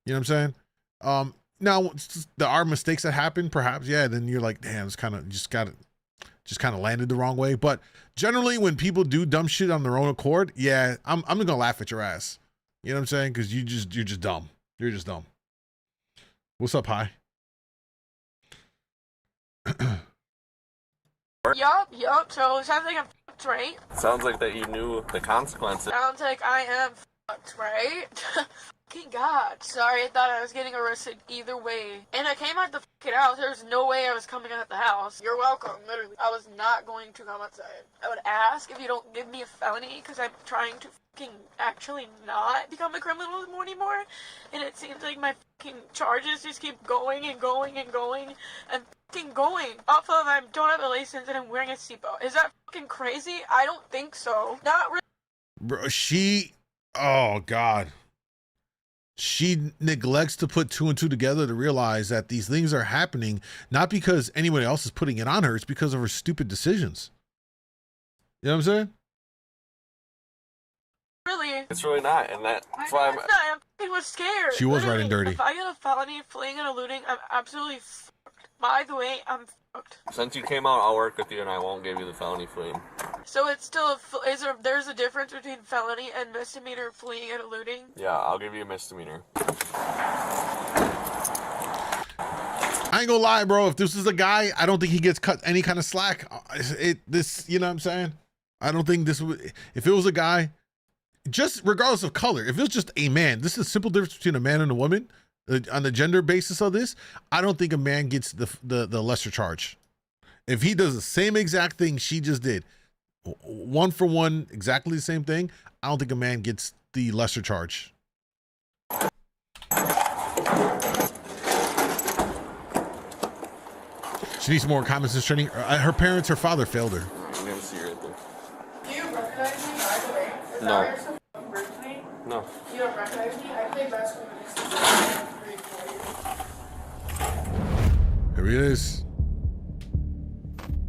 You know what I'm saying? Now there are mistakes that happen, perhaps, yeah, then you're like, damn, it's kind of just kind of landed the wrong way. But generally, when people do dumb shit on their own accord, yeah, I'm gonna laugh at your ass. You know what I'm saying? Because you're just dumb. You're just dumb. What's up, Hi? Yup. So it sounds like I'm fucked, right? Sounds like that you knew the consequences. Sounds like I am fucked, right? Fucking God. Sorry, I thought I was getting arrested either way. And I came out the fucking house. There's no way I was coming out the house. You're welcome, literally. I was not going to come outside. I would ask if you don't give me a felony, because I'm trying to fucking actually not become a criminal anymore. And it seems like my fucking charges just keep going and going and going and fucking going. Off of I don't have a license and I'm wearing a seatbelt. Is that fucking crazy? I don't think so. Not really. Bro, oh God. She neglects to put two and two together to realize that these things are happening not because anyone else is putting it on her, it's because of her stupid decisions. You know what I'm saying? Really? It's really not, and that's why I'm... I fucking was scared. She was Literally, right and dirty. If I get a felony fleeing and eluding, I'm absolutely fucked. By the way, I'm fucked. Since you came out, I'll work with you, and I won't give you the felony fleeing. So it's still there's a difference between felony and misdemeanor fleeing and eluding? Yeah, I'll give you a misdemeanor. I ain't gonna lie, bro. If this is a guy, I don't think he gets cut any kind of slack. You know what I'm saying? I don't think this would, if it was a guy, just regardless of color, if it was just a man, this is a simple difference between a man and a woman on the gender basis of this. I don't think a man gets the lesser charge. If he does the same exact thing she just did, one for one, exactly the same thing, I don't think a man gets the lesser charge. She needs more common sense training. Her parents, her father failed her. I'm gonna see her right there. Do you recognize me, by the way? No. Are you so rude to me? No. You don't recognize me? I play basketball Here it is.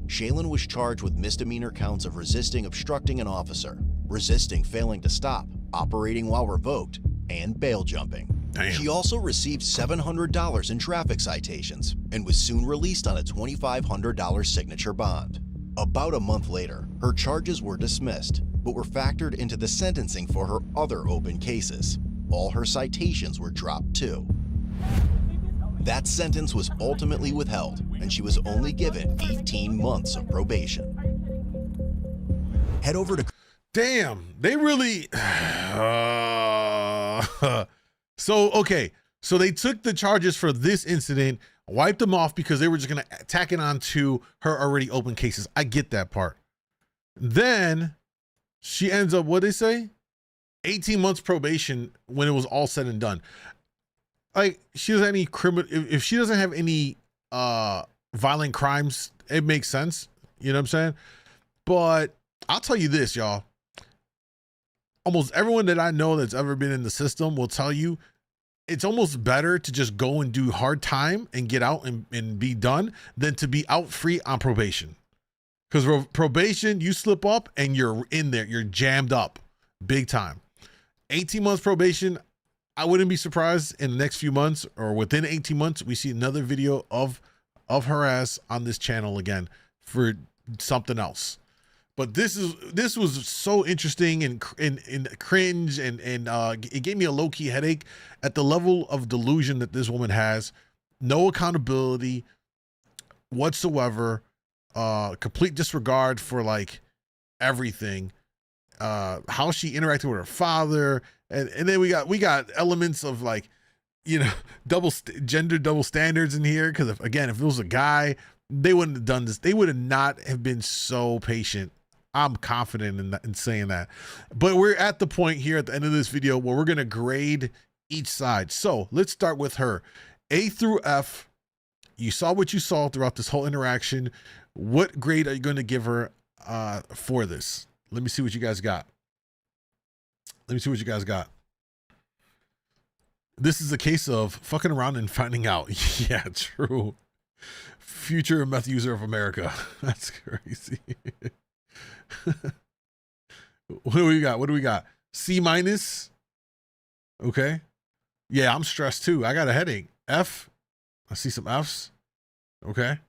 Shaylin was charged with misdemeanor counts of resisting obstructing an officer, resisting failing to stop, operating while revoked, and bail jumping. Damn. She also received $700 in traffic citations and was soon released on a $2,500 signature bond. About a month later, her charges were dismissed, but were factored into the sentencing for her other open cases. All her citations were dropped too. That sentence was ultimately withheld, and she was only given 18 months of probation. Head over to... Damn, they really... Okay, so they took the charges for this incident, wiped them off because they were just going to tack it on to her already open cases. I get that part. Then she ends up, what they say? 18 months probation when it was all said and done. Like, she doesn't have any criminal, if she doesn't have any violent crimes, it makes sense. You know what I'm saying? But I'll tell you this, y'all. Almost everyone that I know that's ever been in the system will tell you it's almost better to just go and do hard time and get out and be done than to be out free on probation. Because probation, you slip up and you're in there. You're jammed up big time. 18 months probation, I wouldn't be surprised in the next few months or within 18 months, we see another video of her ass on this channel again for something else. But this was so interesting and cringe and it gave me a low-key headache at the level of delusion that this woman has. No accountability whatsoever, complete disregard for like everything, how she interacted with her father, and then we got elements of like, you know, gender double standards in here, because if it was a guy, they wouldn't have done this. They would have not have been so patient. I'm confident in saying that. But we're at the point here at the end of this video where we're going to grade each side. So let's start with her. A through F. You saw what you saw throughout this whole interaction. What grade are you going to give her for this? Let me see what you guys got. This is a case of fucking around and finding out. Yeah, true. Future meth user of America. That's crazy. What do we got? C minus. Okay. Yeah, I'm stressed too. I got a headache. F. I see some Fs. Okay.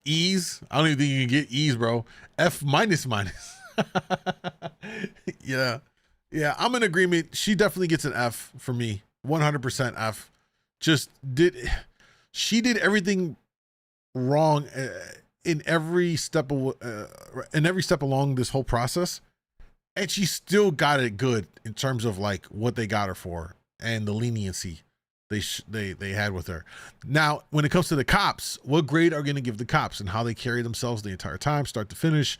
E's. I don't even think you can get E's, bro. F minus. Yeah. Yeah, I'm in agreement. She definitely gets an F for me. 100% F. She did everything wrong in every step along this whole process, and she still got it good in terms of like what they got her for and the leniency they had with her. Now, when it comes to the cops, what grade are we going to give the cops and how they carry themselves the entire time, start to finish?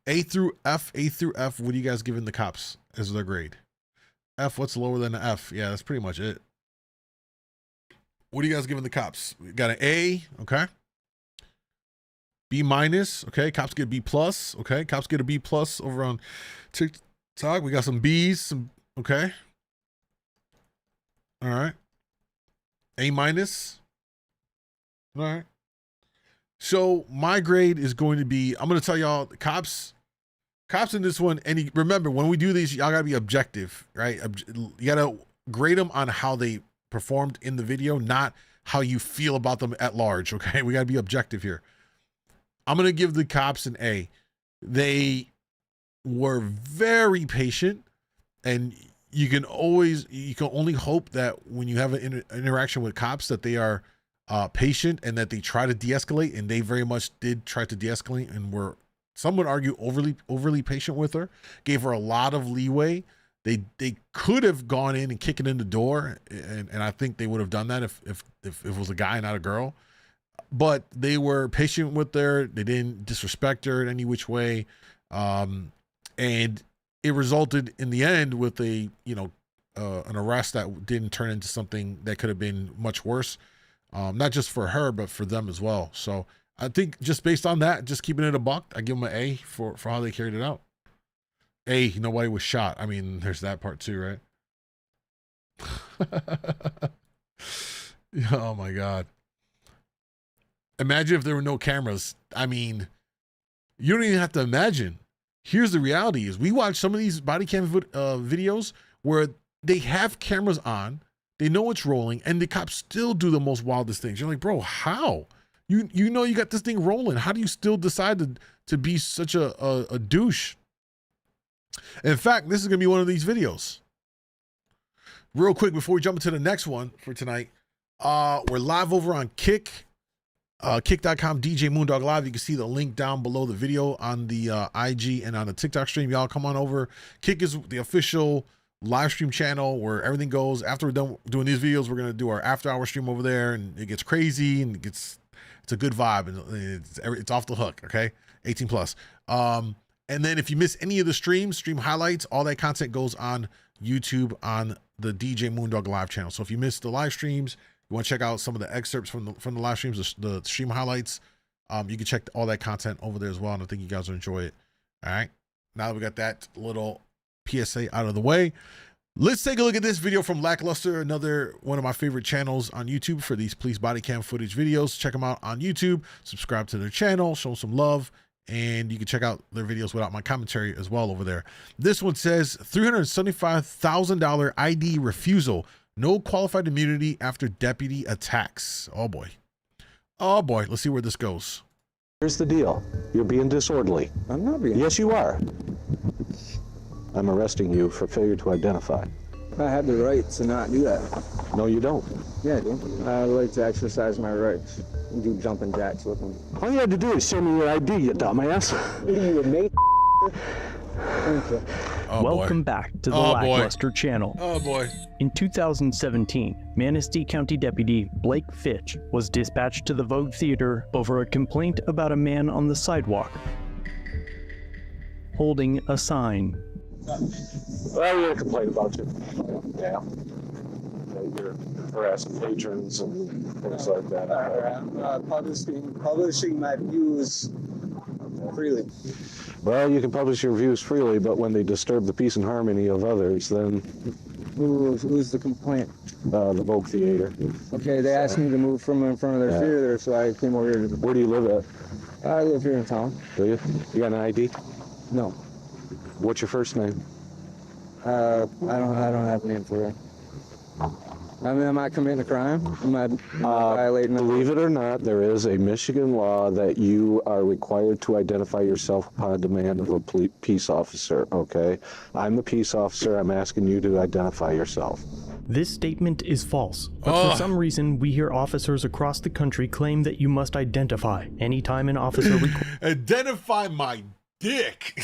A through F. What are you guys giving the cops as their grade? F. What's lower than an F? Yeah, that's pretty much it. What are you guys giving the cops? We got an A. Okay. B minus. Okay. Cops get a B plus. Okay. Cops get a B plus over on TikTok. We got some B's. Okay. All right. A minus. All right. So my grade is going to be, I'm going to tell y'all, cops in this one, and remember, when we do these, y'all got to be objective, right? You got to grade them on how they performed in the video, not how you feel about them at large, okay? We got to be objective here. I'm going to give the cops an A. They were very patient, and you can only hope that when you have an interaction with cops that they are patient and that they try to de-escalate, and they very much did try to de-escalate and were, some would argue, overly patient with her, gave her a lot of leeway. They could have gone in and kicked it in the door, and I think they would have done that if it was a guy, not a girl. But they were patient with her. They didn't disrespect her in any which way, and it resulted in the end with an arrest that didn't turn into something that could have been much worse, not just for her but for them as well. So I think just based on that, just keeping it a buck, I give them an A for how they carried it out. A, nobody was shot. I mean, there's that part too, right? Oh my God. Imagine if there were no cameras. I mean, you don't even have to imagine. Here's the reality is we watch some of these body cam videos where they have cameras on, they know it's rolling, and the cops still do the most wildest things. You're like, bro, how? You know you got this thing rolling. How do you still decide to be such a douche? In fact, this is going to be one of these videos. Real quick, before we jump into the next one for tonight, we're live over on Kick. Kick.com djmoondawglive. You can see the link down below the video on the IG and on the TikTok stream. Y'all come on over. Kick is the official live stream channel where everything goes. After we're done doing these videos, we're going to do our after hour stream over there, and it gets crazy and it's a good vibe, and it's off the hook. Okay. 18 plus. And then if you miss any of the stream highlights, all that content goes on YouTube on the DJ MoonDawg live channel. So if you missed the live streams, you want to check out some of the excerpts from the live streams, the stream highlights, you can check all that content over there as well. And I think you guys will enjoy it. All right. Now that we got that little PSA out of the way, let's take a look at this video from Lackluster, another one of my favorite channels on YouTube for these police body cam footage videos. Check them out on YouTube, subscribe to their channel, show them some love, and you can check out their videos without my commentary as well over there. This one says $375,000 ID refusal, no qualified immunity after deputy attacks. Oh boy. Oh boy, let's see where this goes. Here's the deal. You're being disorderly. I'm not being. Yes, you are. I'm arresting you for failure to identify. I have the right to not do that. No, you don't. Yeah, I do. I'd like to exercise my rights and do jumping jacks with them. All you had to do is show me your ID, you dumbass. You would make. Oh, welcome back to the Lackluster channel. Oh boy. In 2017, Manistee County Deputy Blake Fitch was dispatched to the Vogue Theater over a complaint about a man on the sidewalk holding a sign. Well, we're gonna complain about you. Yeah. You're harassing patrons and things like that. I'm publishing my views freely. Well, you can publish your views freely, but when they disturb the peace and harmony of others, then... Who's the complaint? The Vogue Theater. Okay, they asked me to move from in front of their theater, so I came over here. Where do you live at? I live here in town. Do you? You got an ID? No. What's your first name? I don't have a name for it. I mean, am I committing a crime? Am I violating? Believe it or not, there is a Michigan law that you are required to identify yourself upon demand of a peace officer, okay? I'm the peace officer. I'm asking you to identify yourself. This statement is false, but for some reason, we hear officers across the country claim that you must identify anytime an officer identify my dick.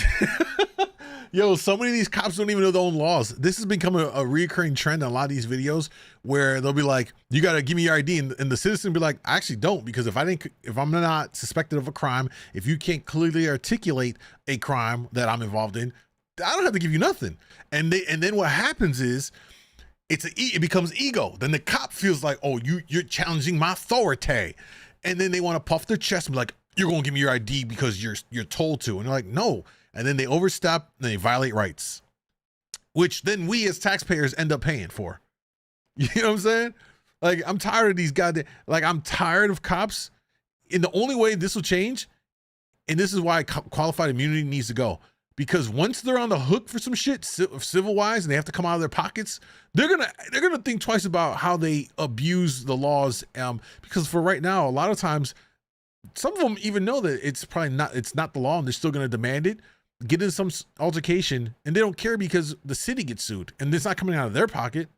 Yo, so many of these cops don't even know their own laws. This has become a reoccurring trend on a lot of these videos where they'll be like, you got to give me your ID. And the citizen will be like, I actually don't, because if I'm not suspected of a crime, if you can't clearly articulate a crime that I'm involved in, I don't have to give you nothing. And then what happens is it becomes ego. Then the cop feels like, oh, you're challenging my authority. And then they want to puff their chest and be like, you're going to give me your ID because you're told to. And they're like, no. And then they overstep and they violate rights, which then we as taxpayers end up paying for. You know what I'm saying? Like, I'm tired of these goddamn, like, I'm tired of cops. And the only way this will change, and this is why qualified immunity needs to go, because once they're on the hook for some shit civil wise and they have to come out of their pockets, they're gonna think twice about how they abuse the laws. Because for right now, a lot of times, some of them even know that it's not the law, and they're still going to demand it, get in some altercation, and they don't care because the city gets sued and it's not coming out of their pocket.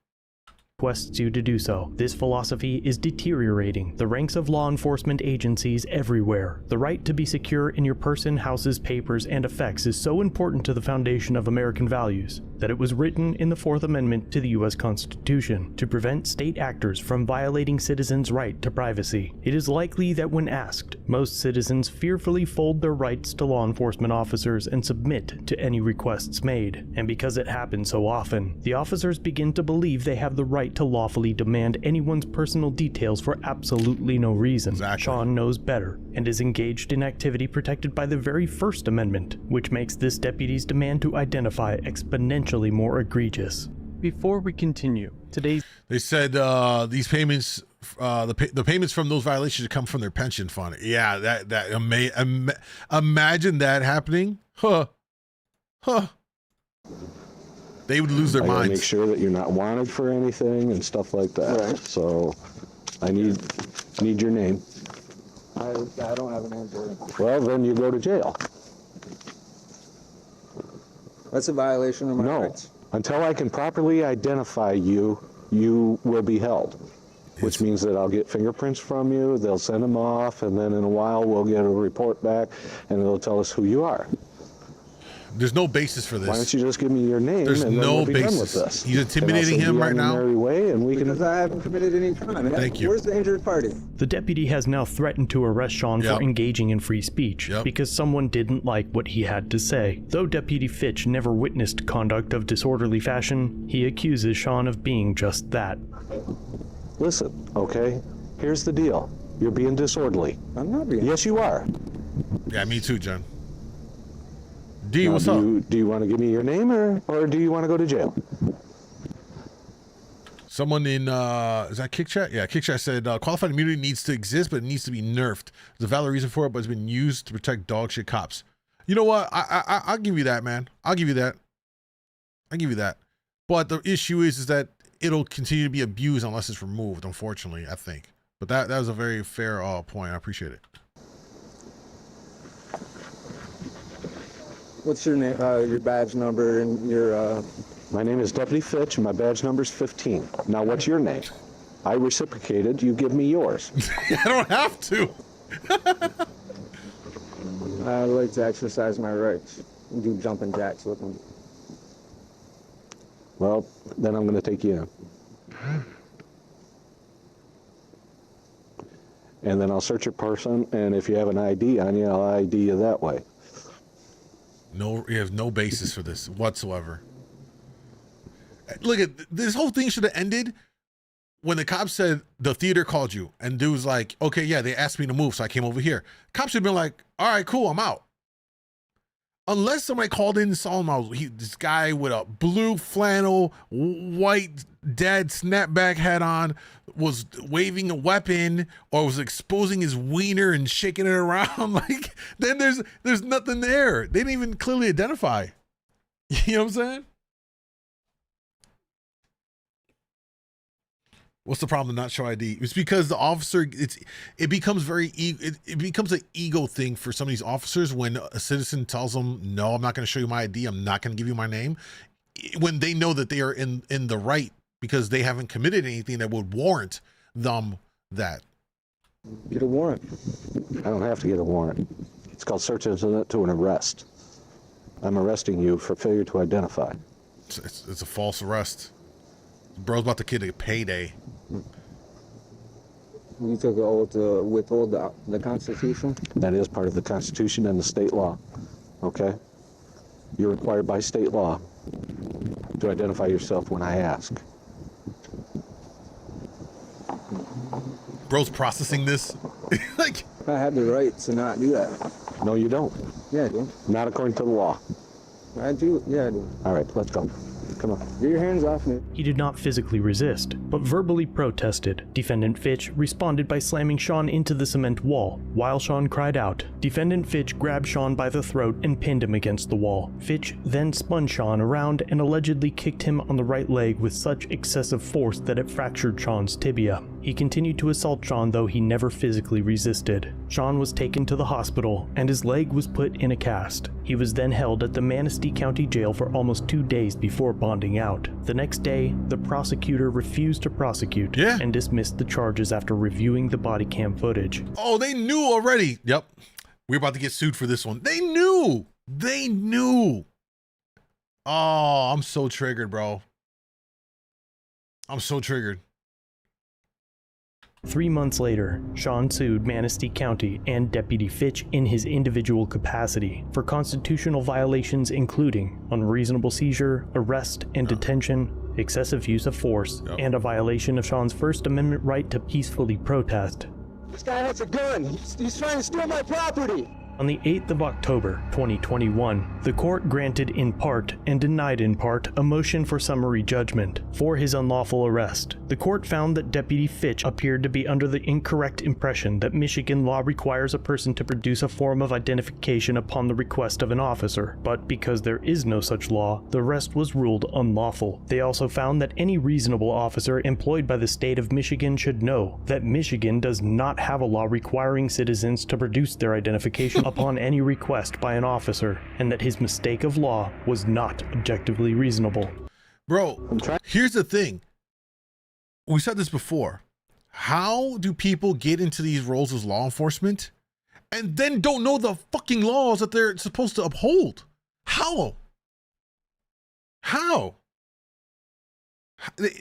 Requests you to do so. This philosophy is deteriorating the ranks of law enforcement agencies everywhere. The right to be secure in your person, houses, papers, and effects is so important to the foundation of American values that it was written in the Fourth Amendment to the U.S. Constitution to prevent state actors from violating citizens' right to privacy. It is likely that when asked, most citizens fearfully fold their rights to law enforcement officers and submit to any requests made. And because it happens so often, the officers begin to believe they have the right to lawfully demand anyone's personal details for absolutely no reason. Exactly. Sean knows better and is engaged in activity protected by the very First Amendment, which makes this deputy's demand to identify exponentially more egregious. Before we continue, they said these payments, the payments from those violations come from their pension fund. Yeah, imagine that happening. Huh. They would lose their minds. Make sure that you're not wanted for anything and stuff like that. Right. So I need your name. I don't have a name for it. Well, then you go to jail. That's a violation of my rights. Until I can properly identify you, you will be held. Which means that I'll get fingerprints from you, they'll send them off, and then in a while we'll get a report back, and it'll tell us who you are. There's no basis for this. Why don't you just give me your name? There's and then no we'll be done basis. with this. He's intimidating him right now. Merry way, and we Because I haven't committed any crime. Thank you. Where's the injured party? The deputy has now threatened to arrest Sean for engaging in free speech because someone didn't like what he had to say. Though Deputy Fitch never witnessed conduct of disorderly fashion, he accuses Sean of being just that. Listen, okay? Here's the deal. You're being disorderly. I'm not being. Yes, you are. Yeah, me too, John. D, Now, what's up? Do you want to give me your name, or do you want to go to jail? Someone in, is that Kick Chat? Yeah, Kick Chat said, qualified immunity needs to exist, but it needs to be nerfed. There's a valid reason for it, but it's been used to protect dog shit cops. You know what? I'll give you that, man. I'll give you that. I'll give you that. But the issue is that it'll continue to be abused unless it's removed, unfortunately, I think. But that was a very fair point. I appreciate it. What's your name? Your badge number and your. My name is Deputy Fitch, and my badge number is 15. Now, what's your name? I reciprocated. You give me yours. I don't have to. I'd like to exercise my rights. Do jumping jacks with them. Well, then I'm going to take you in. And then I'll search your person, and if you have an ID on you, I'll ID you that way. No, you have no basis for this whatsoever. Look at this whole thing should have ended when the cops said the theater called you, and dude was like, okay, yeah, they asked me to move, so I came over here. Cops should have been like, all right, cool, I'm out. Unless somebody called in and saw him, this guy with a blue flannel, white dad snapback hat on, was waving a weapon or was exposing his wiener and shaking it around. Like, then there's nothing there. They didn't even clearly identify. You know what I'm saying? What's the problem to not show ID? It's because the officer, it becomes it becomes an ego thing for some of these officers when a citizen tells them, no, I'm not going to show you my ID. I'm not going to give you my name. When they know that they are in the right because they haven't committed anything that would warrant them that. Get a warrant. I don't have to get a warrant. It's called search incident to an arrest. I'm arresting you for failure to identify. It's a false arrest. Bro's about to get a payday. You took an oath to withhold the Constitution? That is part of the Constitution and the state law. Okay? You're required by state law to identify yourself when I ask. Bro's processing this. Like, I have the right to not do that. No, you don't. Yeah, I do. Not according to the law. I do. Yeah, I do. All right, let's go. Come on. Get your hands off me. He did not physically resist, but verbally protested. Defendant Fitch responded by slamming Sean into the cement wall. While Sean cried out, Defendant Fitch grabbed Sean by the throat and pinned him against the wall. Fitch then spun Sean around and allegedly kicked him on the right leg with such excessive force that it fractured Sean's tibia. He continued to assault Sean, though he never physically resisted. Sean was taken to the hospital and his leg was put in a cast. He was then held at the Manistee County Jail for almost 2 days before bonding out. The next day, the prosecutor refused to prosecute and dismissed the charges after reviewing the body cam footage. Oh, they knew already. Yep. We're about to get sued for this one. They knew. They knew. Oh, I'm so triggered, bro. I'm so triggered. 3 months later, Sean sued Manistee County and Deputy Fitch in his individual capacity for constitutional violations including unreasonable seizure, arrest and detention, excessive use of force, and a violation of Sean's First Amendment right to peacefully protest. This guy has a gun. He's trying to steal my property. On the 8th of October, 2021, the court granted in part and denied in part a motion for summary judgment for his unlawful arrest. The court found that Deputy Fitch appeared to be under the incorrect impression that Michigan law requires a person to produce a form of identification upon the request of an officer, but because there is no such law, the arrest was ruled unlawful. They also found that any reasonable officer employed by the state of Michigan should know that Michigan does not have a law requiring citizens to produce their identification upon any request by an officer, and that his mistake of law was not objectively reasonable. Bro, here's the thing. We said this before. How do people get into these roles as law enforcement and then don't know the fucking laws that they're supposed to uphold? How? How?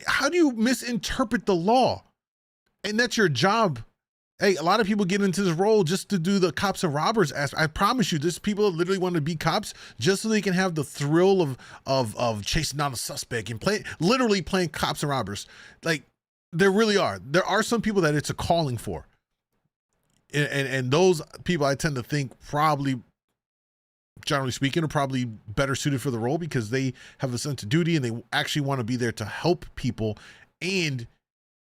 How do you misinterpret the law? And that's your job. Hey, a lot of people get into this role just to do the cops and robbers aspect. I promise you, there's people that literally want to be cops just so they can have the thrill of chasing down a suspect and literally playing cops and robbers. Like, there really are. There are some people that it's a calling for. And those people, I tend to think, probably, generally speaking, are probably better suited for the role because they have a sense of duty and they actually want to be there to help people. And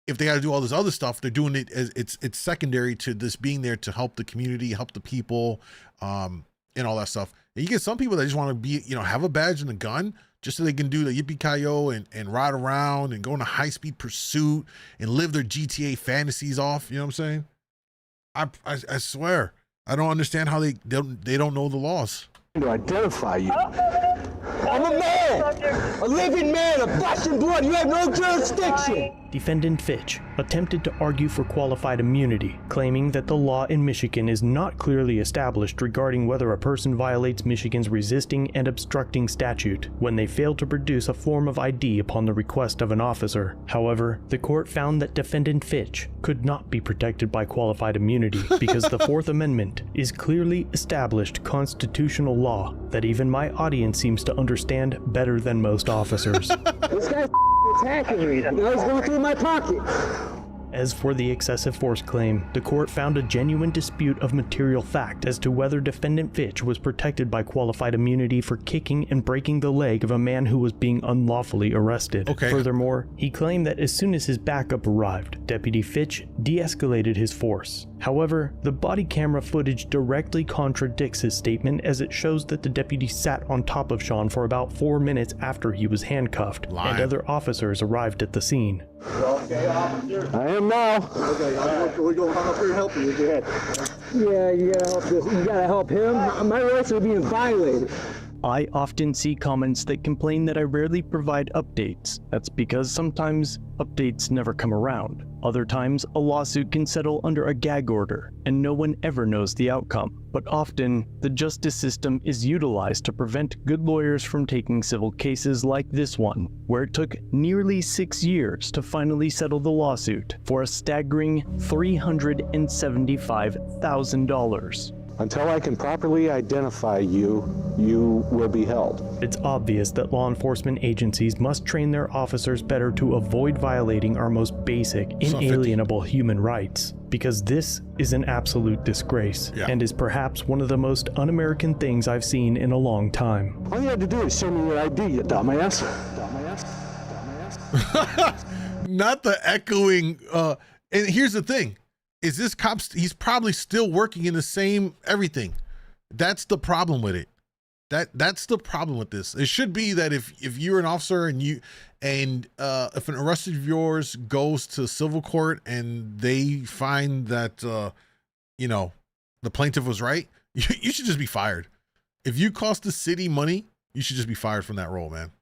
if they got to do all this other stuff, they're doing it as it's secondary to this being there to help the community, help the people, and all that stuff. And you get some people that just want to be, have a badge and a gun just so they can do the yippee-ki-yo and ride around and go on a high-speed pursuit and live their GTA fantasies off. You know what I'm saying? I swear, I don't understand how they don't know the laws. To identify you. I'm a man, a living man, a flesh and blood. You have no jurisdiction. Defendant Fitch attempted to argue for qualified immunity, claiming that the law in Michigan is not clearly established regarding whether a person violates Michigan's resisting and obstructing statute when they fail to produce a form of ID upon the request of an officer. However, the court found that Defendant Fitch could not be protected by qualified immunity because the Fourth Amendment is clearly established constitutional law that even my audience seems to understand better than most officers. This guy's attacking me. Now he's going through my pocket. As for the excessive force claim, the court found a genuine dispute of material fact as to whether Defendant Fitch was protected by qualified immunity for kicking and breaking the leg of a man who was being unlawfully arrested. Okay. Furthermore, he claimed that as soon as his backup arrived, Deputy Fitch de-escalated his force. However, the body camera footage directly contradicts his statement as it shows that the deputy sat on top of Sean for about 4 minutes after he was handcuffed, and other officers arrived at the scene. Okay, officer. I am now. Okay, we're going to come up here and help you. Go ahead. Yeah, you gotta help this. You gotta help him. My rights are being violated. I often see comments that complain that I rarely provide updates. That's because sometimes updates never come around. Other times, a lawsuit can settle under a gag order, and no one ever knows the outcome. But often, the justice system is utilized to prevent good lawyers from taking civil cases like this one, where it took nearly 6 years to finally settle the lawsuit for a staggering $375,000. Until I can properly identify you, you will be held. It's obvious that law enforcement agencies must train their officers better to avoid violating our most basic, inalienable human rights, because this is an absolute disgrace and is perhaps one of the most un-American things I've seen in a long time. All you had to do is show me your ID, you dumbass. Not the echoing. And here's the thing. Is this cop, he's probably still working in the same everything. That's the problem with it. That's the problem with this. It should be that if you're an officer and if an arrested of yours goes to civil court and they find that, the plaintiff was right, you should just be fired. If you cost the city money, you should just be fired from that role, man.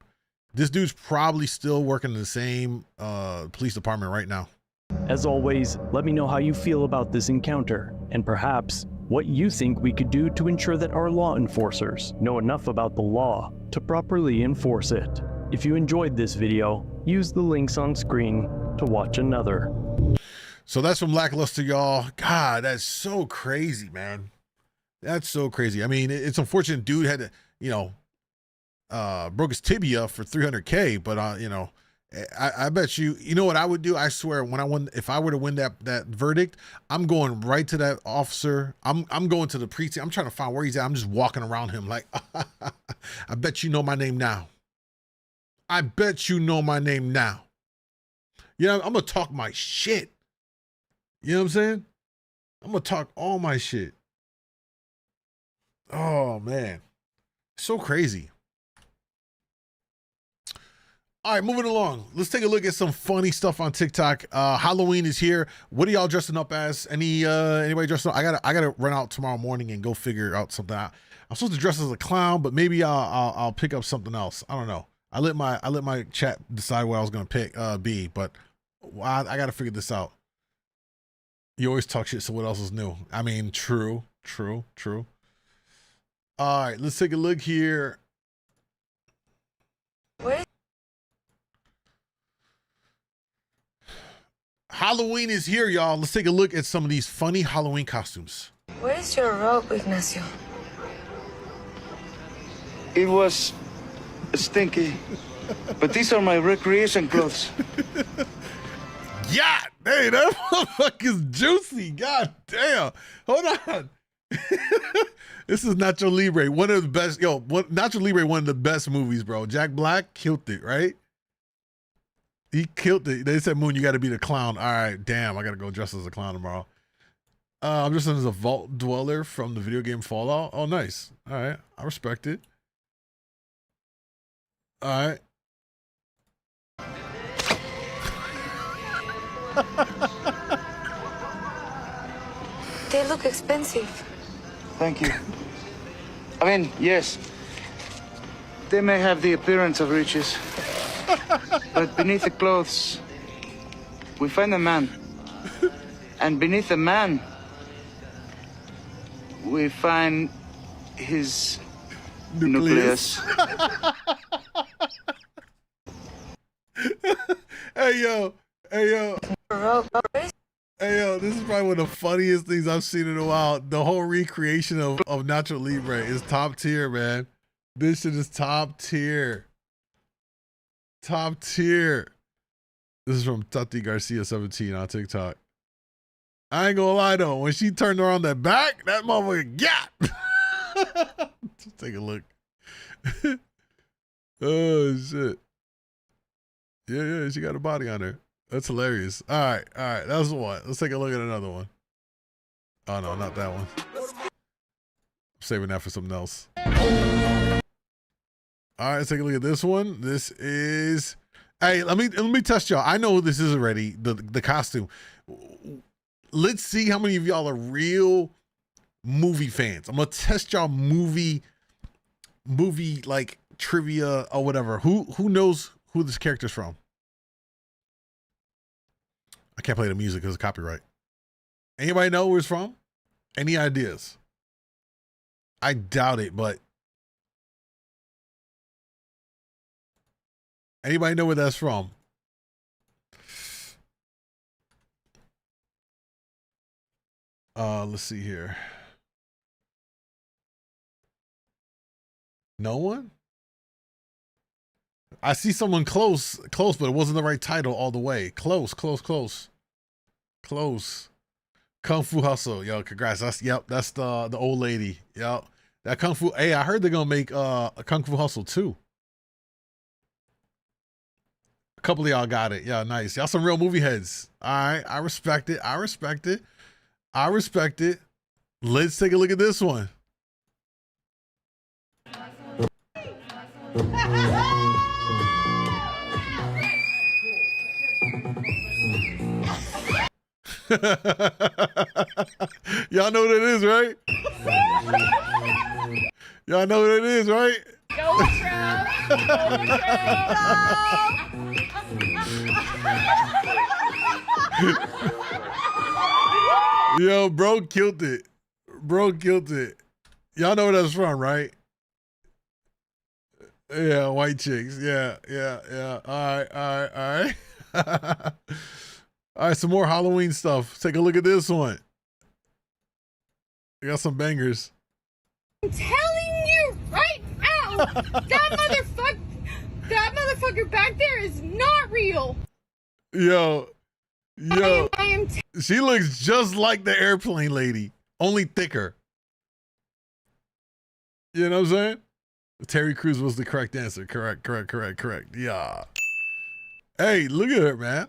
This dude's probably still working in the same police department right now. As always, let me know how you feel about this encounter, and perhaps what you think we could do to ensure that our law enforcers know enough about the law to properly enforce it. If you enjoyed this video, use the links on screen to watch another. So that's from Lackluster, y'all. God, that's so crazy, man. That's so crazy. I mean, it's unfortunate dude had to, broke his tibia for $300K, but I bet you know what I would do? I swear, if I were to win that verdict, I'm going right to that officer. I'm going to the precinct. I'm trying to find where he's at. I'm just walking around him like, I bet you know my name now. I bet you know my name now. I'm going to talk my shit. You know what I'm saying? I'm going to talk all my shit. Oh, man. So crazy. All right, moving along. Let's take a look at some funny stuff on TikTok. Halloween is here. What are y'all dressing up as? Anybody dressing up? I gotta run out tomorrow morning and go figure out something out. I'm supposed to dress as a clown, but maybe I'll pick up something else. I don't know. I let my chat decide what I was gonna pick be, but I gotta figure this out. You always talk shit, so what else is new? I mean, true. All right, let's take a look here. Halloween is here, y'all. Let's take a look at some of these funny Halloween costumes. Where's your rope, Ignacio? It was stinky, but these are my recreation clothes. Yeah, hey, that motherfucker's juicy. God damn. Hold on. This is Nacho Libre, one of the best. Nacho Libre, one of the best movies, bro. Jack Black killed it, right? He killed it. They said, Moon, you got to be the clown. All right, damn, I got to go dress as a clown tomorrow. I'm dressed as a vault dweller from the video game Fallout. Oh, nice. All right, I respect it. All right. They look expensive. Thank you. I mean, yes, they may have the appearance of riches, but beneath the clothes, we find a man. And beneath the man, we find his nucleus. Hey, yo. Hey, yo, this is probably one of the funniest things I've seen in a while. The whole recreation of Nacho Libre is top tier, man. This shit is top tier. Top tier. This is from Tati Garcia 17 on TikTok. I ain't gonna lie though, when she turned around that back, that motherfucker got. Just take a look. Oh shit. Yeah, she got a body on her. That's hilarious. All right, that was one. Let's take a look at another one. Oh no, not that one. I'm saving that for something else. All right, let's take a look at this one. This is, hey, let me test y'all. I know who this is already, the costume. Let's see how many of y'all are real movie fans. I'm gonna test y'all movie like trivia or whatever. Who knows who this character's from? I can't play the music because of copyright. Anybody know where it's from? Any ideas? I doubt it, but anybody know where that's from? Let's see here. No one? I see someone close, but it wasn't the right title all the way. Close. Kung Fu Hustle. Yo, congrats. That's the old lady. Yep. That Kung Fu. Hey, I heard they're gonna make a Kung Fu Hustle 2. A couple of y'all got it. Yeah, nice. Y'all some real movie heads. All right, I respect it. Let's take a look at this one. Y'all know what it is, right? Y'all know what it is, right? Go, Trev! Yo, bro killed it. Y'all know where that's from, right? Yeah, white chicks. Yeah. All right. All right, some more Halloween stuff. Take a look at this one. I got some bangers. I'm telling you right now, that motherfucker back there is not real. Yo. She looks just like the airplane lady, only thicker. You know what I'm saying? Terry Crews was the correct answer. Correct. Yeah. Hey, look at her, man.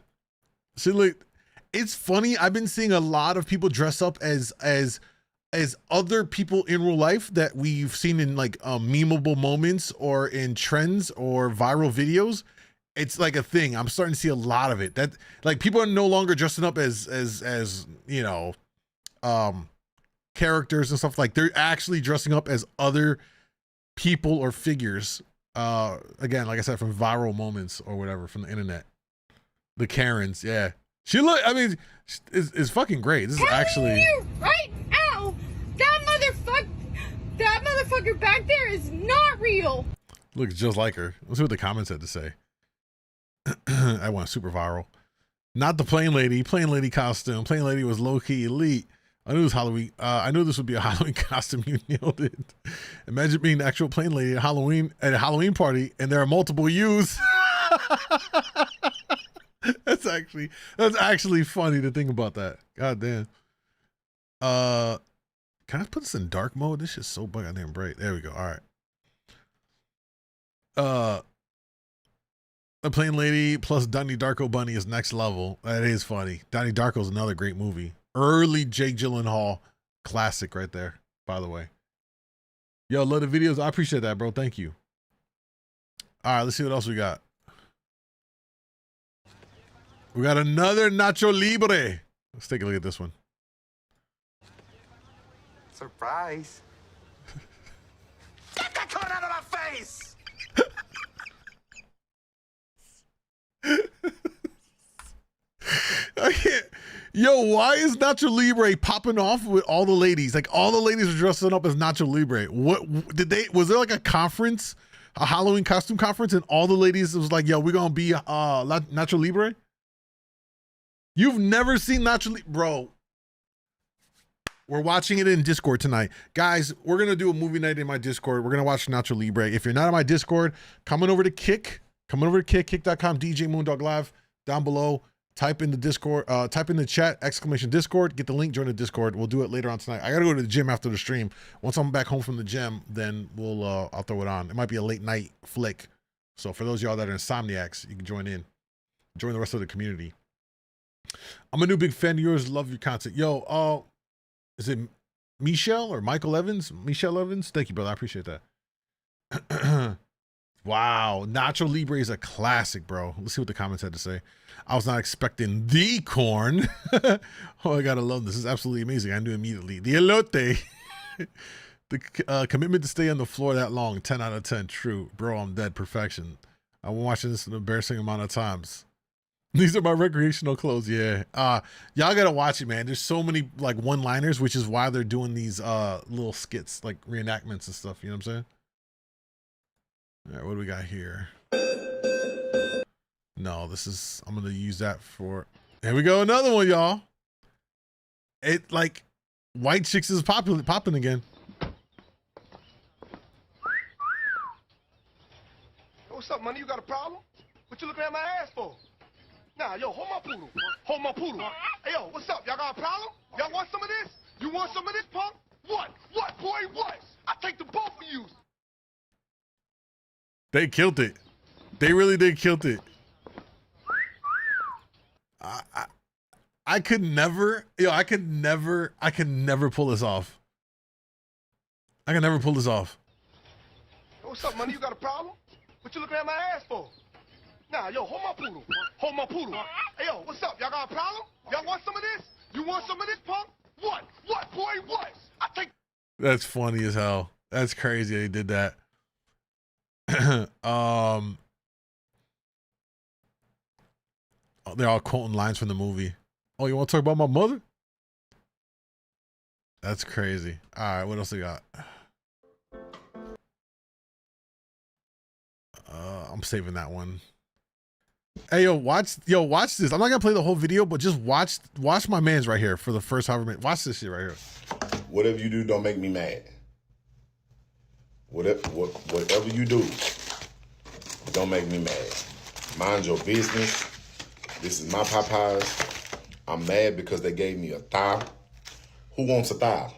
She looked. It's funny. I've been seeing a lot of people dress up as other people in real life that we've seen in like memeable moments or in trends or viral videos. It's like a thing. I'm starting to see a lot of it. That like people are no longer dressing up as you know, characters and stuff. Like they're actually dressing up as other people or figures. Again, like I said, from viral moments or whatever from the internet. The Karens, yeah. She look. I mean, is fucking great. This is actually. You right now, that motherfucker back there is not real. Looks just like her. Let's see what the comments had to say. I went super viral. Not the plain lady. Plain lady costume. Plain lady was low key elite. I knew it was Halloween. I knew this would be a Halloween costume. You nailed it. Imagine being the actual plain lady at a Halloween party, and there are multiple yous. That's actually funny to think about that. God damn. Can I put this in dark mode? This shit's so goddamn bright. There we go. All right. The Plain Lady plus Donnie Darko Bunny is next level. That is funny. Donnie Darko is another great movie. Early Jake Gyllenhaal classic right there, by the way. Yo, love the videos. I appreciate that, bro. Thank you. All right, let's see what else we got. We got another Nacho Libre. Let's take a look at this one. Surprise. Get that cone out of my face! I can't. Yo, why is Nacho Libre popping off with all the ladies? Like all the ladies are dressing up as Nacho Libre. What did they? Was there like a conference, a Halloween costume conference, and all the ladies was like, "Yo, we're gonna be Nacho Libre." You've never seen Nacho Libre, bro. We're watching it in Discord tonight, guys. We're gonna do a movie night in my Discord. We're gonna watch Nacho Libre. If you're not on my Discord, come on over to Kick. Come on over to kick.com, djmoondawglive down below. Type in the Discord, type in the chat, !Discord, get the link, join the Discord. We'll do it later on tonight. I gotta go to the gym after the stream. Once I'm back home from the gym, then I'll throw it on. It might be a late night flick. So for those of y'all that are insomniacs, you can join in. Join the rest of the community. I'm a new big fan of yours, love your content. Yo, is it Michelle or Michael Evans? Michelle Evans? Thank you, brother. I appreciate that. Wow, Nacho Libre is a classic, bro. Let's see what the comments had to say. I was not expecting the corn. Oh, I gotta love this. This is absolutely amazing. I knew immediately. The elote. The commitment to stay on the floor that long. 10 out of 10. True, bro. I'm dead. Perfection. I've been watching this an embarrassing amount of times. These are my recreational clothes. Yeah. Y'all gotta watch it, man. There's so many like one-liners, which is why they're doing these little skits, like reenactments and stuff. You know what I'm saying? All right, what do we got here? No, I'm gonna use that for, here we go, another one, y'all. It like, white chicks is popping again. What's up, money? You got a problem? What you looking at my ass for? Nah, yo, hold my poodle. Hold my poodle. Hey, yo, what's up? Y'all got a problem? Y'all want some of this? You want some of this, punk? What? What, boy, what? I take the both of you. They killed it. They really did killed it. I could never pull this off. I can never pull this off. What's up, money? You got a problem? What you looking at my ass for? Nah, yo, hold my poodle. Hold my poodle. Hey, yo, what's up? Y'all got a problem? Y'all want some of this? You want some of this, punk? What? What, boy, what? I take... That's funny as hell. That's crazy they did that. They're all quoting lines from the movie. Oh, you want to talk about my mother? That's crazy. All right, what else we got? I'm saving that one. Hey, watch this. I'm not gonna play the whole video, but just watch my man's right here for the first however minute. Watch this shit right here. Whatever you do, don't make me mad. Whatever you do, don't make me mad. Mind your business. This is my Popeyes. I'm mad because they gave me a thigh. Who wants a thigh?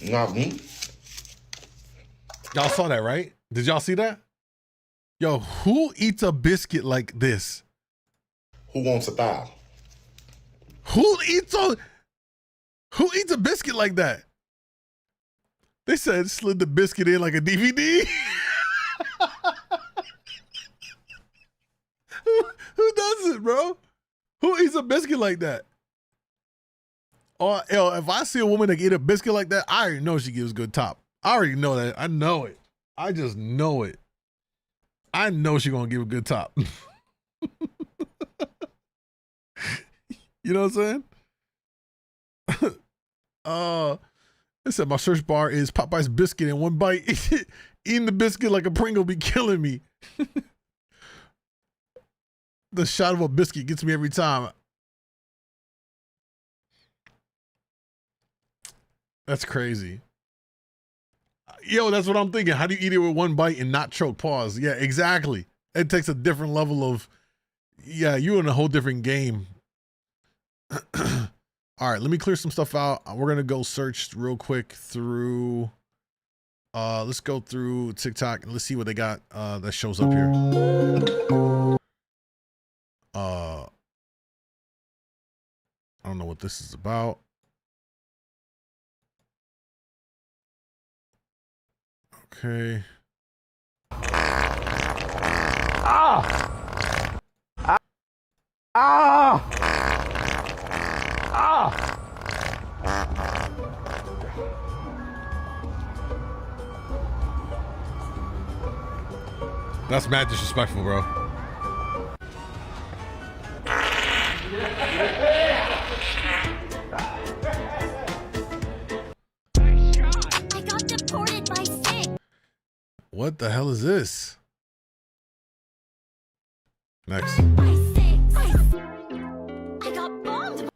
Not me. Y'all saw that, right? Did y'all see that? Yo, who eats a biscuit like this? Who wants a thigh? Who eats a biscuit like that? They said slid the biscuit in like a DVD. Who does it, bro? Who eats a biscuit like that? Or yo, if I see a woman that eat a biscuit like that, I already know she gives good top. I already know that. I know it. I just know it. I know she's gonna give a good top. You know what I'm saying? It said my search bar is Popeye's biscuit in one bite. Eating the biscuit like a Pringle be killing me. The shot of a biscuit gets me every time. That's crazy. Yo, that's what I'm thinking. How do you eat it with one bite and not choke? Pause. Yeah, exactly. It takes a different level of, yeah, you're in a whole different game. All right, let me clear some stuff out. We're going to go search real quick through, let's go through TikTok and let's see what they got that shows up here. I don't know what this is about. Okay. Ah! Ah! Ah! Ah! That's mad disrespectful, bro. I got deported by sick. What the hell is this? Next. I got bombed.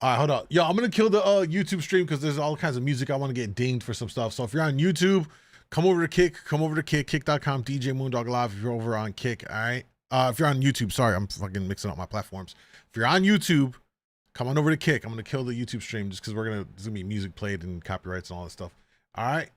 All right, hold up. Yo, I'm going to kill the YouTube stream because there's all kinds of music. I want to get dinged for some stuff. So if you're on YouTube, come over to Kick. Come over to Kick. Kick.com, djmoondawglive if you're over on Kick, all right? If you're on YouTube, sorry, I'm fucking mixing up my platforms. If you're on YouTube, come on over to Kick. I'm going to kill the YouTube stream just because there's going to be music played and copyrights and all that stuff. All right?